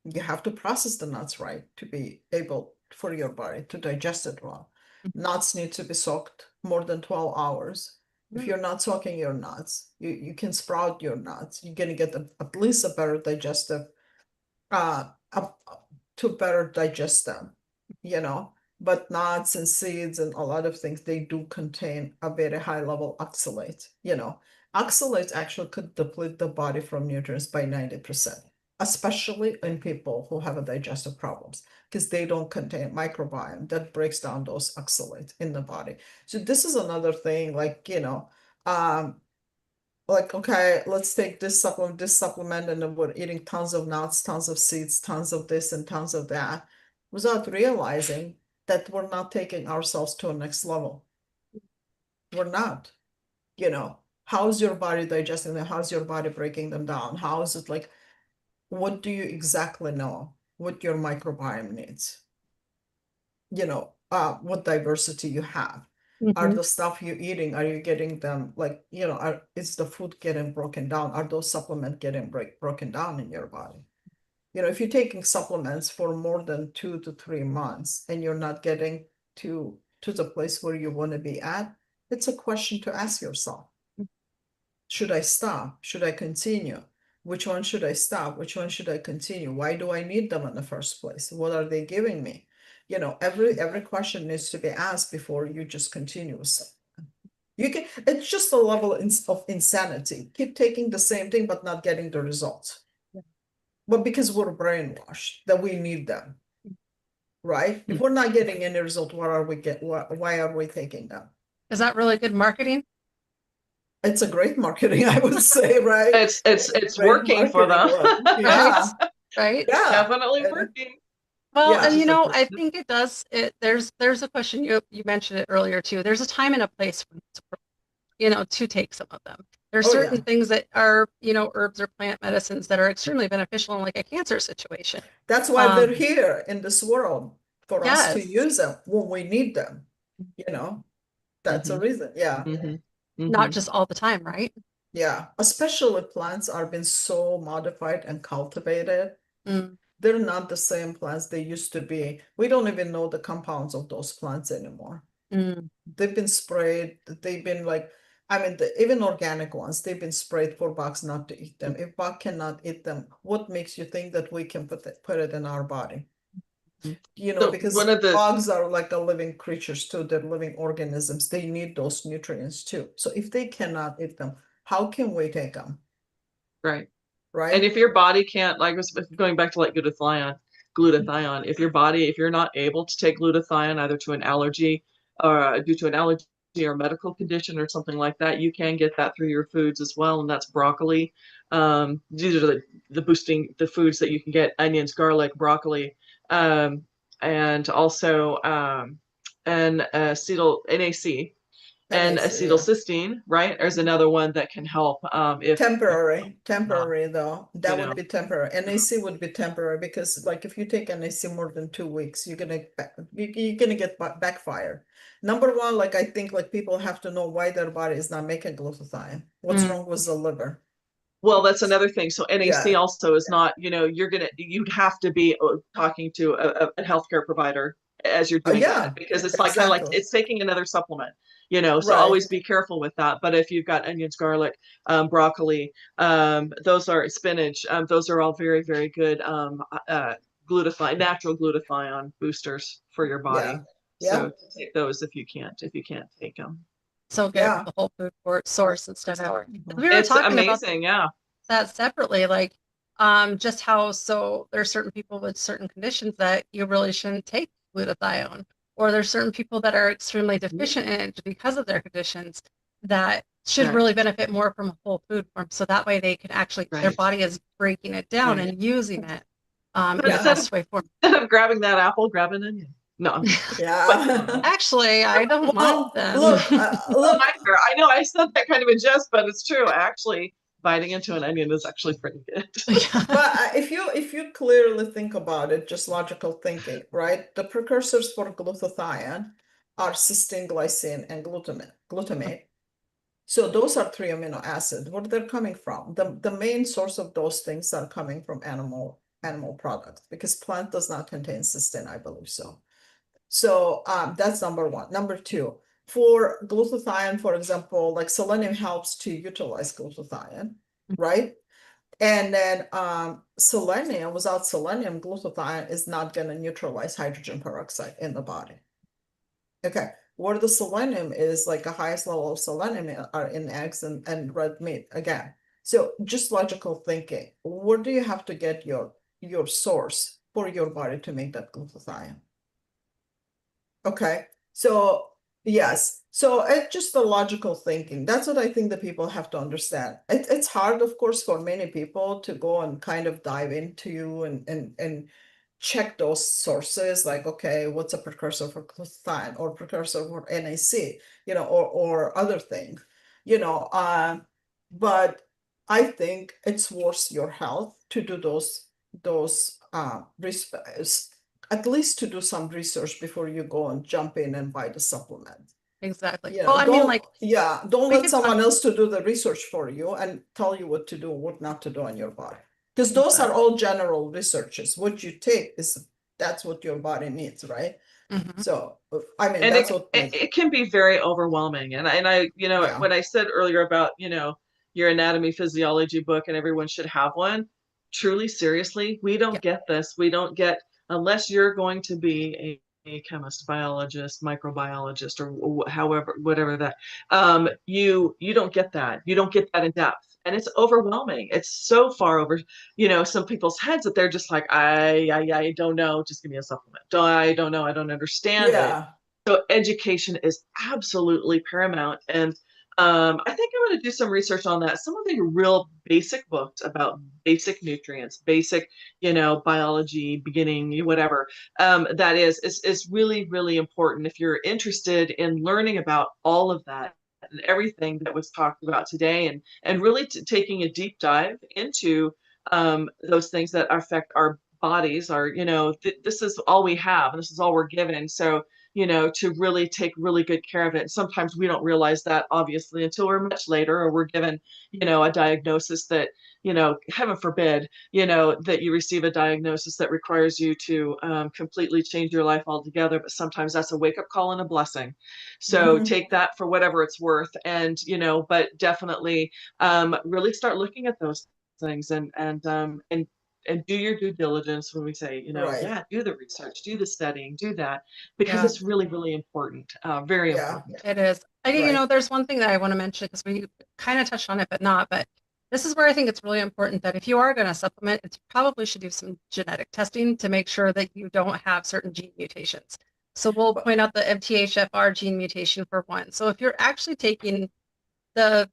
Speaker 3: You have to process the nuts right to be able for your body to digest it well. Nuts need to be soaked more than 12 hours. If you're not soaking your nuts, you can sprout your nuts. You're gonna get at least a better digestive, to better digest them, you know. But nuts and seeds and a lot of things, they do contain a very high level oxalate, you know. Oxalates actually could deplete the body from nutrients by 90%, especially in people who have a digestive problems, because they don't contain microbiome that breaks down those oxalates in the body. So this is another thing, like, you know, like, okay, let's take this supplement, and then we're eating tons of nuts, tons of seeds, tons of this and tons of that, without realizing that we're not taking ourselves to a next level. We're not, you know. How's your body digesting them? How's your body breaking them down? How is it like, what do you exactly know what your microbiome needs? You know, what diversity you have. Are
Speaker 1: mhm.
Speaker 3: the stuff you're eating, are you getting them like, you know, is the food getting broken down? Are those supplements getting broken down in your body? You know, if you're taking supplements for more than 2 to 3 months and you're not getting to the place where you want to be at, it's a question to ask yourself. Should I stop? Should I continue? Which one should I stop? Which one should I continue? Why do I need them in the first place? What are they giving me? You know, every question needs to be asked before you just continue with something. You can, it's just a level of insanity. Keep taking the same thing but not getting the results. But because we're brainwashed that we need them, right? If we're not getting any result, why are we taking them?
Speaker 1: Is that really good marketing?
Speaker 3: It's a great marketing, I would say, right?
Speaker 2: It's
Speaker 3: Great
Speaker 2: working for them.
Speaker 3: marketing one. Yeah,
Speaker 1: Right?
Speaker 3: yeah.
Speaker 2: Definitely
Speaker 3: And-
Speaker 2: working.
Speaker 1: Well,
Speaker 3: Yeah.
Speaker 1: and you
Speaker 2: Just
Speaker 1: know,
Speaker 2: like
Speaker 1: I
Speaker 2: this-
Speaker 1: think it does. There's a question you mentioned it earlier too. There's a time and a place for to take some of them. There's
Speaker 3: Oh,
Speaker 1: certain
Speaker 3: yeah.
Speaker 1: things that are, herbs or plant medicines that are extremely beneficial in like a cancer situation.
Speaker 3: That's why
Speaker 1: Um,
Speaker 3: they're here in this world, for us to
Speaker 1: Yes.
Speaker 3: use them when we need them, you know? That's a reason, yeah.
Speaker 2: Mhm.
Speaker 1: Not
Speaker 2: Mhm.
Speaker 1: just all the time, right?
Speaker 3: Yeah, especially plants are being so modified and cultivated.
Speaker 1: Mm,
Speaker 3: They're not the same plants they used to be. We don't even know the compounds of those plants anymore.
Speaker 1: mm,
Speaker 3: They've been sprayed, they've been like, I mean, even organic ones, they've been sprayed for bugs not to eat them. If bug cannot eat them, what makes you think that we can put it in our body? You know,
Speaker 2: So
Speaker 3: because
Speaker 2: one of the
Speaker 3: bugs are like the living creatures too, they're living organisms. They need those nutrients too. So if they cannot eat them, how can we take them?
Speaker 2: right.
Speaker 3: Right?
Speaker 2: And if your body can't, like going back to like glutathione, if you're not able to take glutathione either to an allergy or due to an allergy or medical condition or something like that, you can get that through your foods as well. And that's broccoli. These are the boosting the foods that you can get: onions, garlic, broccoli, and also and NAC. And
Speaker 3: NAC, yeah.
Speaker 2: acetylcysteine, right? There's another one that can help if
Speaker 3: Temporary though. That
Speaker 2: You
Speaker 3: would
Speaker 2: know.
Speaker 3: be temporary. NAC would be temporary because like if you take NAC more than 2 weeks, you're gonna get backfire. Number one, like I think like people have to know why their body is not making glutathione. What's
Speaker 1: Mm.
Speaker 3: wrong with the liver?
Speaker 2: Well, that's another thing. So NAC
Speaker 3: Yeah.
Speaker 2: also is not, you'd have to be talking to a healthcare provider as you're doing
Speaker 3: Yeah,
Speaker 2: that, because it's like kind of like
Speaker 3: exactly.
Speaker 2: it's taking another supplement, so
Speaker 3: Right.
Speaker 2: always be careful with that. But if you've got onions, garlic, broccoli, those are spinach, those are all very, very good natural glutathione boosters for your body.
Speaker 3: Yeah.
Speaker 2: So take those if you can't take them.
Speaker 1: So good
Speaker 3: Yeah.
Speaker 1: with the whole food source and stuff.
Speaker 3: Mhm.
Speaker 1: We were
Speaker 2: It's
Speaker 1: talking about
Speaker 2: amazing, yeah.
Speaker 1: that separately, like just how so there are certain people with certain conditions that you really shouldn't take glutathione. or there's certain people that are extremely deficient in it because of their conditions that should
Speaker 2: Right.
Speaker 1: really benefit more from a whole food form. So that way they can actually, their
Speaker 2: Right.
Speaker 1: body is breaking it down
Speaker 2: Right.
Speaker 1: and using it
Speaker 2: But
Speaker 1: in the
Speaker 2: instead
Speaker 1: best way form.
Speaker 2: of grabbing that apple, grab an onion. No, I'm just kidding.
Speaker 3: Yeah.
Speaker 1: Actually, I don't mind
Speaker 3: Well,
Speaker 1: them.
Speaker 3: look, look,
Speaker 2: Reminder, I know I said that kind of in jest, but it's true. Actually, biting into an onion is actually pretty good.
Speaker 3: but if you clearly think about it, just logical thinking, right? The precursors for glutathione are cysteine, glycine, and glutamate. So those are 3 amino acids. Where they're coming from? The main source of those things are coming from animal products, because plant does not contain cysteine, I believe so. So that's number one. Number two, for glutathione, for example, like selenium helps to utilize glutathione, right? And then selenium, without selenium, glutathione is not going to neutralize hydrogen peroxide in the body. Okay, where the selenium is, like the highest level of selenium are in eggs and red meat again. So just logical thinking, where do you have to get your source for your body to make that glutathione? Okay, so yes, so it's just the logical thinking. That's what I think that people have to understand. It's hard, of course, for many people to go and kind of dive into and check those sources, like, okay, what's a precursor for glutathione or precursor for NAC, or other things, but I think it's worth your health to do those at least to do some research before you go and jump in and buy the supplement.
Speaker 1: Exactly.
Speaker 3: You
Speaker 1: Well,
Speaker 3: know,
Speaker 1: I mean,
Speaker 3: don't
Speaker 1: like,
Speaker 3: don't
Speaker 1: we
Speaker 3: let
Speaker 1: could
Speaker 3: someone
Speaker 1: talk.
Speaker 3: else to do the research for you and tell you what to do, what not to do on your body. Because those are
Speaker 1: Exactly.
Speaker 3: all general researches. What you take that's what your body needs, right?
Speaker 1: Mhm.
Speaker 3: So I mean,
Speaker 2: And
Speaker 3: that's what
Speaker 2: it can be very overwhelming. And I,
Speaker 3: Yeah.
Speaker 2: when I said earlier about, your anatomy physiology book and everyone should have one, truly, seriously, we don't get this. We don't get, unless you're going to be a chemist, biologist, microbiologist, or however, whatever that, you don't get that. You don't get that in depth. And it's overwhelming. It's so far over, some people's heads that they're just like, I don't know. Just give me a supplement. I don't know. I don't understand it.
Speaker 3: Yeah.
Speaker 2: So education is absolutely paramount. And I think I'm going to do some research on that. Some of the real basic books about basic nutrients, basic, biology, beginning, whatever, that is really, really important if you're interested in learning about all of that and everything that was talked about today, and really taking a deep dive into those things that affect our bodies. This is all we have, and this is all we're given. So, to really take really good care of it. Sometimes we don't realize that, obviously, until we're much later, or we're given, a diagnosis that, heaven forbid, that you receive a diagnosis that requires you to completely change your life altogether. But sometimes that's a wake-up call and a blessing. So take that for whatever it's worth. And, but definitely really start looking at those things, and do your due diligence when we say,
Speaker 3: Right.
Speaker 2: do the research, do the studying, do that, because
Speaker 1: Yeah.
Speaker 2: it's really, really important, very
Speaker 3: Yeah.
Speaker 2: important.
Speaker 1: It is.
Speaker 3: Right.
Speaker 1: There's one thing that I want to mention because we kind of touched on it, but not. But this is where I think it's really important that if you are going to supplement, it probably should do some genetic testing to make sure that you don't have certain gene mutations. So we'll point out the MTHFR gene mutation for one. So if you're actually taking the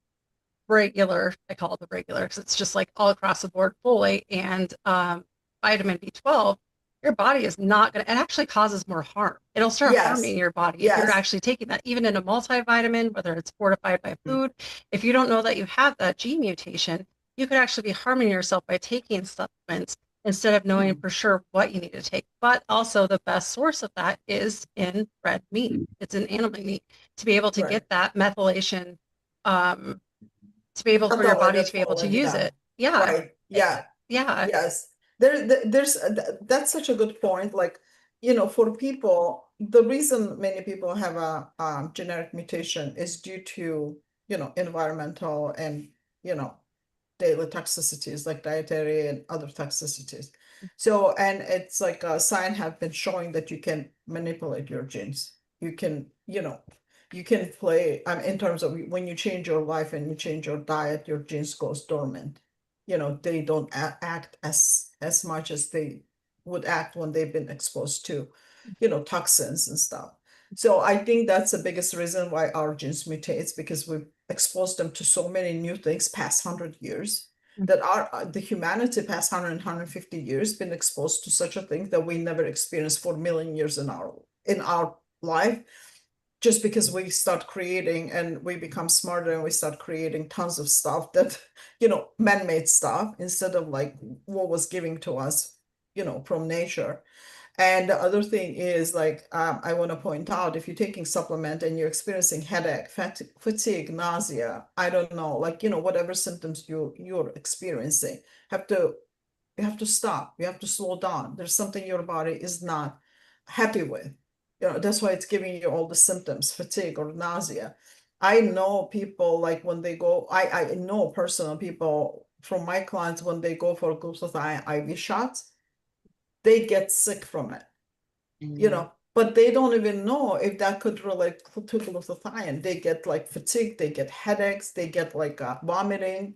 Speaker 1: regular, I call it the regular because it's just like all across the board folate and vitamin B12, your body is not going to, it actually causes more harm. It'll start harming your body if you're actually taking that, even in a multivitamin, whether it's fortified by food. If you don't know that you have that gene mutation, you could actually be harming yourself by taking supplements instead of knowing for sure what you need to take. But also the best source of that is in red meat. It's in animal meat to be able to get that methylation, to be able for your body to be able to use it. Yeah.
Speaker 3: Right. Yeah.
Speaker 1: Yeah.
Speaker 3: Yes. There's that's such a good point. Like, for people, the reason many people have a genetic mutation is due to, environmental and, daily toxicities like dietary and other toxicities. So, and it's like science have been showing that you can manipulate your genes. You can, you can play in terms of when you change your life and you change your diet, your genes goes dormant. They don't act as much as they would act when they've been exposed to toxins and stuff. So I think that's the biggest reason why our genes mutates, because we've exposed them to so many new things past 100 years, that the humanity past 150 years been exposed to such a thing that we never experienced for a million years in our life, just because we start creating and we become smarter and we start creating tons of stuff that, man-made stuff, instead of like what was given to us, from nature. And the other thing is, like, I want to point out, if you're taking supplement and you're experiencing headache, fatigue, nausea, I don't know, like, whatever symptoms you're experiencing, you have to stop. You have to slow down. There's something your body is not happy with. That's why it's giving you all the symptoms, fatigue or nausea. I know people, like, when they go, I know personal people from my clients, when they go for glutathione IV shots, they get sick from it, but they don't even know if that could relate to glutathione. They get like fatigue, they get headaches, they get like vomiting,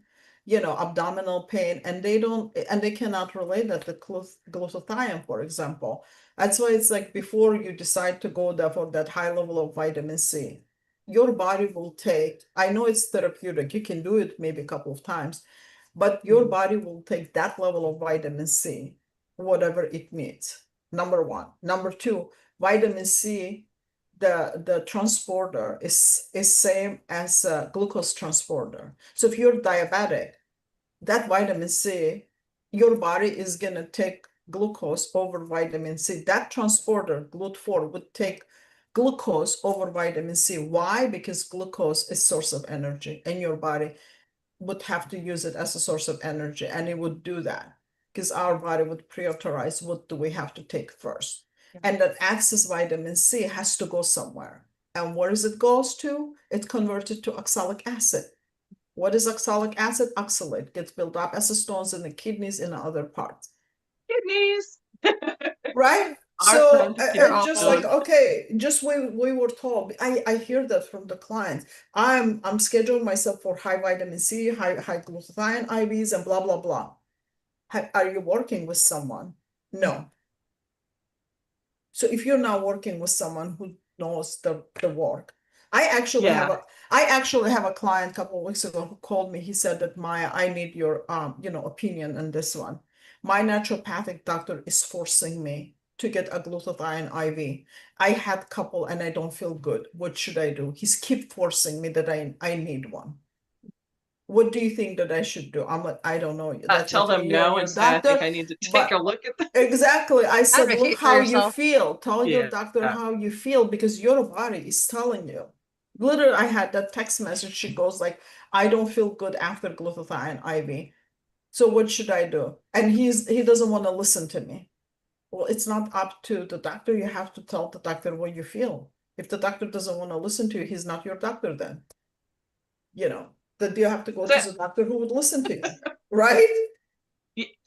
Speaker 3: abdominal pain, and they cannot relate that to glutathione, for example. That's why it's like, before you decide to go there for that high level of vitamin C, your body will take, I know it's therapeutic, you can do it maybe a couple of times, but your body will take that level of vitamin C, whatever it needs. Number one. Number two, vitamin C, the transporter is same as a glucose transporter. So if you're diabetic, that vitamin C, your body is gonna take glucose over vitamin C. That transporter, GLUT4, would take glucose over vitamin C. Why? Because glucose is source of energy, and your body would have to use it as a source of energy, and it would do that because our body would prioritize what do we have to take first. And that excess vitamin C has to go somewhere. And where does it goes to? It's converted to oxalic acid. What is oxalic acid? Oxalate gets built up as stones in the kidneys and other parts.
Speaker 2: Kidneys.
Speaker 3: Right?
Speaker 2: Our
Speaker 3: So
Speaker 2: friend,
Speaker 3: just like, okay, just we were told, I hear that from the clients. I'm scheduling myself for high vitamin C, high glutathione IVs, and blah blah blah. Are you working with someone? No. So if you're not working with someone who knows the work, I actually have a client a couple of weeks ago who called me. He said that, Maya, I need your opinion on this one. My naturopathic doctor is forcing me to get a glutathione IV. I had a couple and I don't feel good. What should I do? He's keep forcing me that I need one. What do you think that I should do? I'm like, I don't know.
Speaker 2: tell them no and say, I think I need to take a look at that.
Speaker 3: Exactly. I said, look
Speaker 1: Advocate for
Speaker 3: how you
Speaker 1: yourself.
Speaker 3: feel. Tell your doctor how you feel, because your body is telling you. Literally, I had that text message. She goes like, I don't feel good after glutathione IV. So what should I do? And he doesn't want to listen to me. Well, it's not up to the doctor. You have to tell the doctor what you feel. If the doctor doesn't want to listen to you, he's not your doctor then. That you have to go to the doctor who would listen to you, right?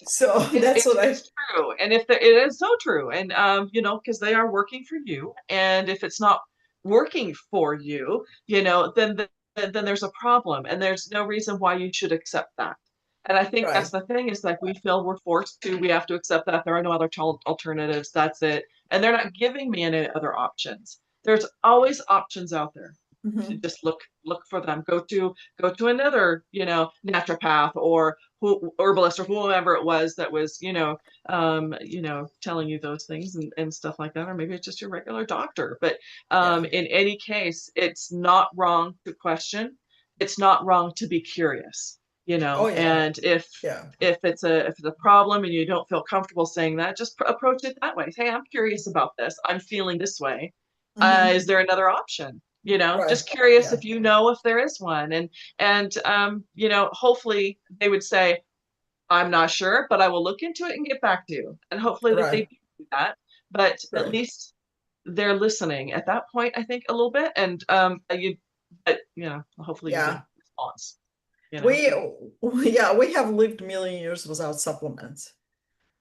Speaker 3: So that's what it's
Speaker 2: true. And if it is so true, and because they are working for you, and if it's not working for you, then there's a problem, and there's no reason why you should accept that. And I think that's the thing, is like, we feel we have to accept that there are no other alternatives. That's it. And they're not giving me any other options. There's always options out there. To just look for them. Go to another, naturopath or herbalist or whoever it was that was, telling you those things and stuff like that. Or maybe it's just your regular doctor. But in any case, it's not wrong to question. It's not wrong to be curious. And if it's a problem and you don't feel comfortable saying that, just approach it that way. Hey, I'm curious about this. I'm feeling this way. Is there another option? Just curious if if there is one. And hopefully they would say, I'm not sure, but I will look into it and get back to you. And hopefully that they do that. But at least they're listening at that point, I think, a little bit. And hopefully you get a response.
Speaker 3: We have lived a million years without supplements.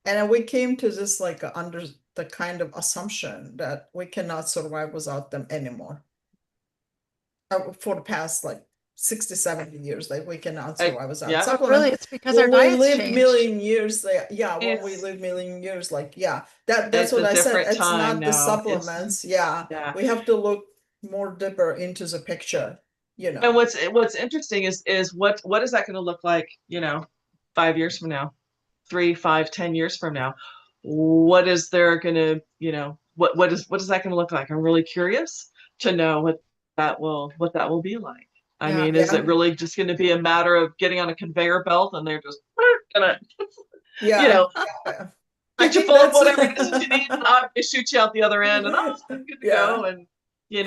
Speaker 3: And we came to this like under the kind of assumption that we cannot survive without them anymore. For the past like 60, 70 years. Like we cannot survive without
Speaker 2: yeah.
Speaker 1: But
Speaker 3: supplements.
Speaker 1: really, it's because our
Speaker 3: When we
Speaker 1: diets
Speaker 3: live
Speaker 1: changed.
Speaker 3: million years, yeah, when we
Speaker 2: It's-
Speaker 3: live million years, like, yeah, that's
Speaker 2: It's
Speaker 3: what
Speaker 2: a
Speaker 3: I said.
Speaker 2: different
Speaker 3: It's
Speaker 2: time
Speaker 3: not the
Speaker 2: now.
Speaker 3: supplements. Yeah,
Speaker 2: Yeah.
Speaker 3: we have to look more deeper into the picture, you know.
Speaker 2: And what's interesting is what is that going to look like, 5 years from now, 3, 5, 10 years from now? What is there going to, what is that going to look like? I'm really curious to know what that will be like. I
Speaker 1: Yeah.
Speaker 2: mean, is
Speaker 3: Yeah.
Speaker 2: it really just going to be a matter of getting on a conveyor belt and they're just gonna,
Speaker 3: Yeah. I
Speaker 2: get you
Speaker 3: think
Speaker 2: full of
Speaker 3: that's
Speaker 2: whatever it is that you need, and they shoot you out the other end, and I'm good to
Speaker 3: Yeah.
Speaker 2: go. And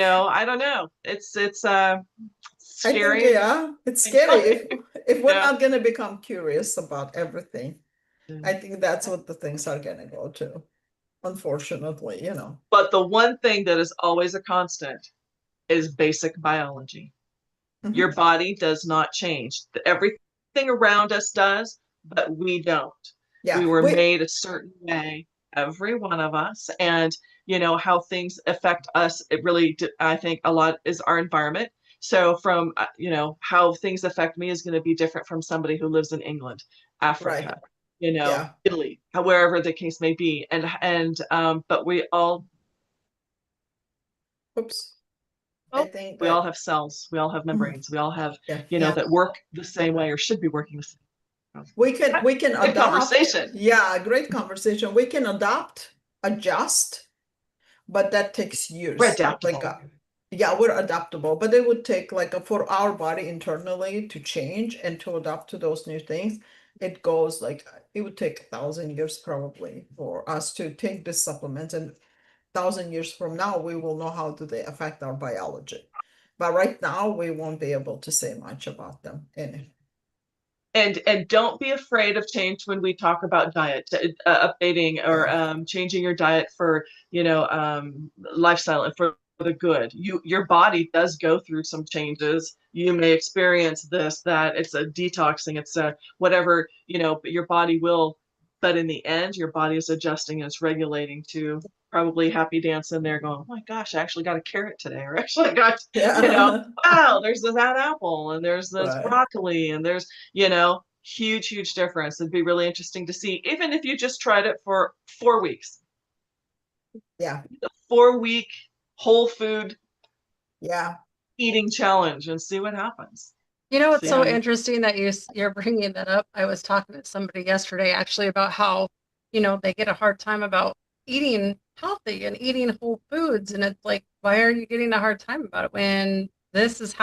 Speaker 2: I don't know. It's
Speaker 3: I
Speaker 2: scary.
Speaker 3: think, yeah, it's scary if we're
Speaker 2: Yeah.
Speaker 3: not going to become curious about everything.
Speaker 2: Yeah.
Speaker 3: I think that's what the things are going to go to, unfortunately, you know.
Speaker 2: But the one thing that is always a constant is basic biology.
Speaker 3: Mhm.
Speaker 2: Your body does not change. Everything around us does, but we don't.
Speaker 3: Yeah,
Speaker 2: We were made a certain way, every one of us, and how things affect us. It really, I think, a lot is our environment. So from how things affect me is going to be different from somebody who lives in England, Africa,
Speaker 3: Yeah.
Speaker 2: Italy, wherever the case may be, but we all
Speaker 3: Oops.
Speaker 1: Oh,
Speaker 3: I think
Speaker 2: we all have cells, we all have membranes, we all have
Speaker 3: yeah.
Speaker 2: that work the same way or should be working the same.
Speaker 3: We can
Speaker 2: Good
Speaker 3: adopt.
Speaker 2: conversation.
Speaker 3: Yeah, great conversation. We can adopt, adjust, but that takes years.
Speaker 2: We're adaptable.
Speaker 3: Yeah, we're adaptable, but it would take for our body internally to change and to adapt to those new things. It would take 1,000 years probably for us to take this supplement, and 1,000 years from now, we will know how do they affect our biology. But right now, we won't be able to say much about them.
Speaker 2: And don't be afraid of change when we talk about diet, updating or changing your diet for lifestyle and for the good. Your body does go through some changes. You may experience this, that it's a detoxing, it's a whatever, but your body will. But in the end, your body is adjusting and it's regulating to probably happy dance in there going, oh my gosh, I actually got a carrot today, or actually got, wow, there's that apple and there's this broccoli and there's, huge difference. It'd be really interesting to see, even if you just tried it for 4 weeks.
Speaker 3: Yeah.
Speaker 2: A 4-week whole food eating challenge and see what happens.
Speaker 1: It's so interesting that you're bringing that up. I was talking to somebody yesterday actually about how, they get a hard time about eating healthy and eating whole foods. And it's like, why are you getting a hard time about it when this is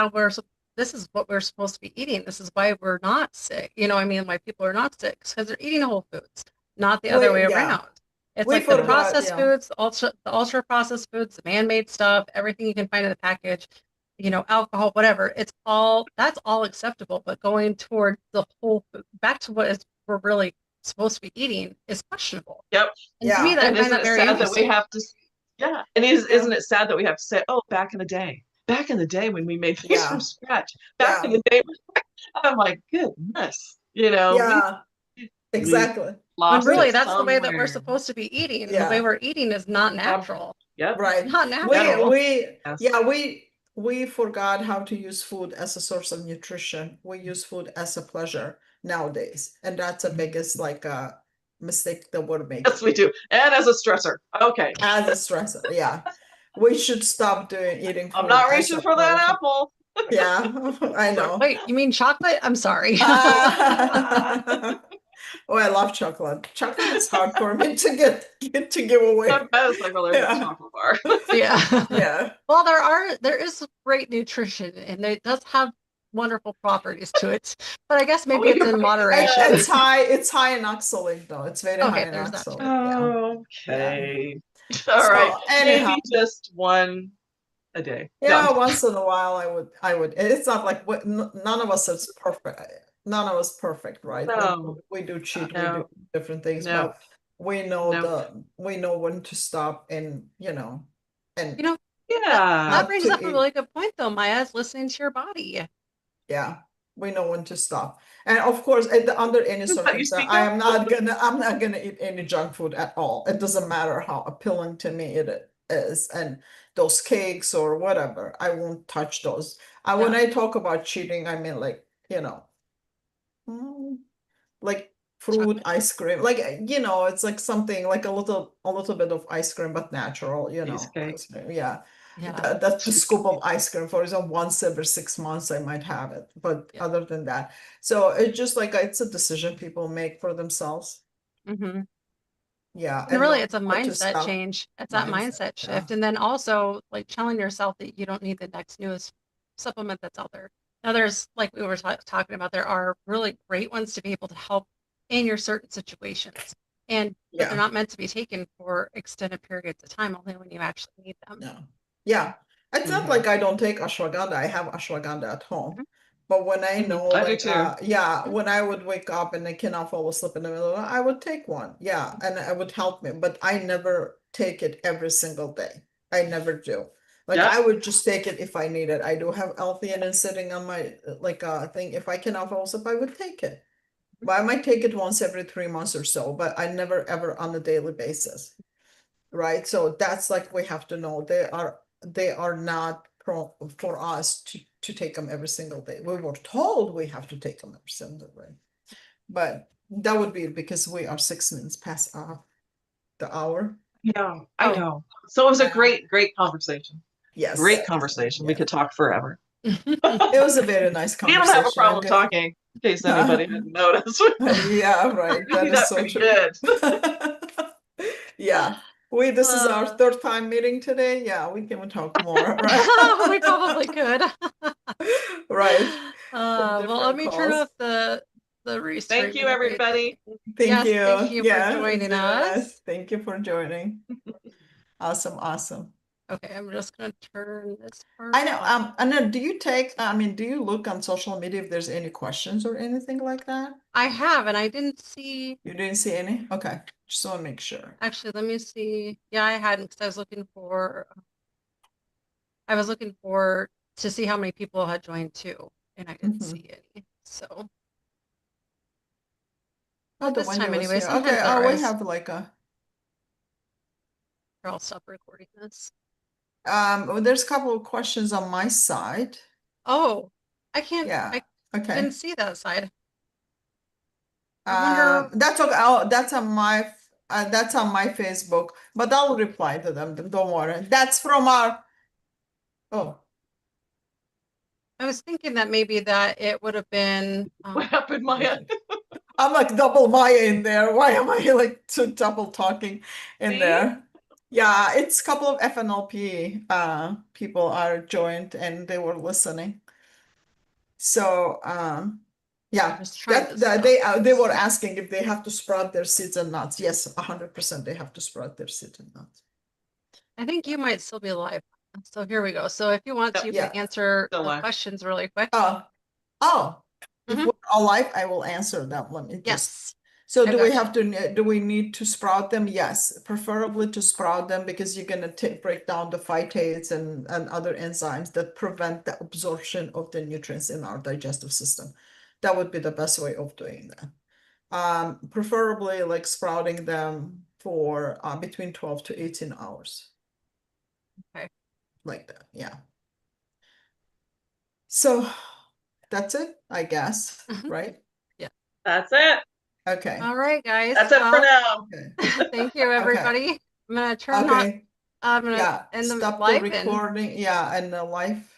Speaker 1: what we're supposed to be eating? This is why we're not sick. Why people are not sick, because they're eating whole foods, not the other way around. It's like the processed foods, the ultra processed foods, the man-made stuff, everything you can find in the package, alcohol, whatever. That's all acceptable. But going toward the whole food, back to what we're really supposed to be eating is questionable.
Speaker 2: Yep.
Speaker 1: And to me, that
Speaker 2: and isn't it
Speaker 1: very
Speaker 2: sad that we have to? Yeah. And isn't it sad that we have to say, oh, back in the day when we made things from scratch, back in the day, I'm like, goodness,
Speaker 3: exactly.
Speaker 1: And really, that's the way that we're supposed to be eating. The way we're eating is not natural.
Speaker 2: Yep.
Speaker 3: Right.
Speaker 1: It's not natural.
Speaker 3: We forgot how to use food as a source of nutrition. We use food as a pleasure nowadays, and that's the biggest mistake that we're making.
Speaker 2: Yes, we do, and as a stressor. Okay.
Speaker 3: As a stressor, yeah. We should stop eating food.
Speaker 2: I'm not reaching for that apple.
Speaker 3: Yeah, I know.
Speaker 1: Wait, you mean chocolate? I'm sorry.
Speaker 3: Oh, I love chocolate. Chocolate is hard for me to give away.
Speaker 2: That's like a chocolate bar.
Speaker 3: Yeah.
Speaker 1: Well, there is great nutrition, and it does have wonderful properties to it. But I guess maybe it's in moderation.
Speaker 3: It's high in oxalate, though. It's very high in oxalate.
Speaker 2: Okay. All right.
Speaker 3: Anyhow,
Speaker 2: maybe just one a day.
Speaker 3: Yeah, once in a while I would. It's not like none of us is perfect. None of us perfect, right?
Speaker 2: No.
Speaker 3: We do cheat, we do different things, but we know when to stop, and
Speaker 1: that brings up a really good point, though, Maya, is listening to your body.
Speaker 3: Yeah, we know when to stop, and of course, under any circumstance, I'm not gonna eat any junk food at all. It doesn't matter how appealing to me it is, and those cakes or whatever. I won't touch those. When
Speaker 1: Yeah.
Speaker 3: I talk about cheating, I mean like, mm, like fruit ice cream, like it's like something like a little bit of ice cream, but natural,
Speaker 2: Cheesecake.
Speaker 3: ice cream. Yeah.
Speaker 1: Yeah.
Speaker 3: That's the scoop of ice cream. For example, once every 6 months I might have it, but
Speaker 1: Yeah.
Speaker 3: other than that, so it's just like it's a decision people make for themselves.
Speaker 1: hmm
Speaker 3: Yeah,
Speaker 1: And really,
Speaker 3: know
Speaker 1: it's a
Speaker 3: what to
Speaker 1: mindset
Speaker 3: stop.
Speaker 1: change. It's that mindset
Speaker 3: yeah.
Speaker 1: shift. And then also like telling yourself that you don't need the next newest supplement that's out there. Now, there's, like we were talking about, there are really great ones to be able to help in your certain situations. But they're
Speaker 3: Yeah.
Speaker 1: not meant to be taken for extended periods of time, only when you actually need them.
Speaker 3: No. Yeah. It's not
Speaker 2: Mhm.
Speaker 3: like I don't take ashwagandha. I have ashwagandha at home.
Speaker 1: Mhm.
Speaker 3: But when I
Speaker 2: Mhm.
Speaker 3: know,
Speaker 2: I do
Speaker 3: like,
Speaker 2: too.
Speaker 3: yeah, when I would wake up and I cannot fall asleep in the middle of the night, I would take one. Yeah, and it would help me. But I never take it every single day. I never do. Like,
Speaker 2: Yep.
Speaker 3: I would just take it if I need it. I do have L-theanine sitting on my like thing. If I cannot fall asleep, I would take it. But I might take it once every 3 months or so, but I never ever on a daily basis. Right? So that's like we have to know they are not for us to take them every single day. We were told we have to take them every single day, but that would be because we are 6 minutes past the hour.
Speaker 2: Yeah, I
Speaker 1: Oh.
Speaker 2: know. So it was a
Speaker 3: Yeah.
Speaker 2: great conversation.
Speaker 3: Yes,
Speaker 2: Great conversation. We
Speaker 3: Yeah.
Speaker 2: could talk forever.
Speaker 3: It was a very nice
Speaker 2: We don't
Speaker 3: conversation.
Speaker 2: have a problem talking, in case anybody didn't notice.
Speaker 3: Yeah, right.
Speaker 2: We do
Speaker 3: That is
Speaker 2: that
Speaker 3: so
Speaker 2: pretty
Speaker 3: true.
Speaker 2: good.
Speaker 3: Yeah. This is our
Speaker 1: Uh.
Speaker 3: third time meeting today. Yeah, we can talk more, right?
Speaker 1: We probably could.
Speaker 3: Right.
Speaker 1: Well, let
Speaker 3: different
Speaker 1: me turn
Speaker 3: calls.
Speaker 1: off the restream.
Speaker 2: Thank you,
Speaker 1: and everything.
Speaker 2: everybody.
Speaker 3: Thank
Speaker 1: Yes,
Speaker 3: you.
Speaker 1: thank you for
Speaker 3: Yeah,
Speaker 1: joining
Speaker 3: it's very
Speaker 1: us.
Speaker 3: nice. Thank you for joining. Awesome.
Speaker 1: Okay, I'm just gonna turn this part
Speaker 3: I know.
Speaker 1: off.
Speaker 3: Anna, do you look on social media if there's any questions or anything like that?
Speaker 1: I have, and I didn't see.
Speaker 3: You didn't see any? Okay. Just want to make sure.
Speaker 1: Actually, let me see. Yeah, I hadn't, because I was looking for. I was looking for to see how many people had joined too, and I didn't
Speaker 3: Mhm.
Speaker 1: see any. So
Speaker 3: Oh,
Speaker 1: not
Speaker 3: the
Speaker 1: this
Speaker 3: Wendy
Speaker 1: time
Speaker 3: was
Speaker 1: anyway.
Speaker 3: here.
Speaker 1: Sometimes
Speaker 3: Okay.
Speaker 1: there
Speaker 3: Oh, we
Speaker 1: is.
Speaker 3: have like a
Speaker 1: Here, I'll stop recording this.
Speaker 3: there's a couple of questions on my side.
Speaker 1: Oh, I can't.
Speaker 3: Yeah.
Speaker 1: I
Speaker 3: Okay.
Speaker 1: didn't see that side. I wonder.
Speaker 3: That's okay. Oh, that's on my Facebook, but I'll reply to them. Don't worry. That's from our. Oh,
Speaker 1: I was thinking that maybe that it would have been.
Speaker 2: What happened, Maya?
Speaker 3: I'm like double Maya in there. Why am I like so double talking in
Speaker 2: See?
Speaker 3: there? Yeah, it's a couple of FNLP people are joined and they were listening. So yeah,
Speaker 1: Just trying
Speaker 3: that,
Speaker 1: to
Speaker 3: that
Speaker 1: stop
Speaker 3: they
Speaker 1: this.
Speaker 3: were asking if they have to sprout their seeds and nuts. Yes, 100% they have to sprout their seeds and nuts.
Speaker 1: I think you might still be live. So here we go. So if you want to, you
Speaker 3: Yeah.
Speaker 1: can answer
Speaker 2: Still
Speaker 1: the
Speaker 2: live.
Speaker 1: questions really quick.
Speaker 3: If
Speaker 1: Mhm.
Speaker 3: we're alive, I will answer them. Let me just.
Speaker 1: Yes.
Speaker 3: So
Speaker 1: I
Speaker 3: do we
Speaker 1: gotcha.
Speaker 3: have do we need to sprout them? Yes, preferably to sprout them because you're gonna break down the phytates and other enzymes that prevent the absorption of the nutrients in our digestive system. That would be the best way of doing that. Preferably like sprouting them for between 12 to 18 hours.
Speaker 1: Okay.
Speaker 3: Like that, yeah. So that's it, I guess,
Speaker 1: Mhm.
Speaker 3: right?
Speaker 2: That's it.
Speaker 3: Okay.
Speaker 1: All right, guys.
Speaker 2: That's it for now.
Speaker 3: Okay.
Speaker 1: Thank you, everybody. I'm gonna turn on.
Speaker 3: Okay.
Speaker 1: I'm gonna
Speaker 3: Yeah.
Speaker 1: end the
Speaker 3: Stop the
Speaker 1: live and
Speaker 3: recording. Yeah, and the live.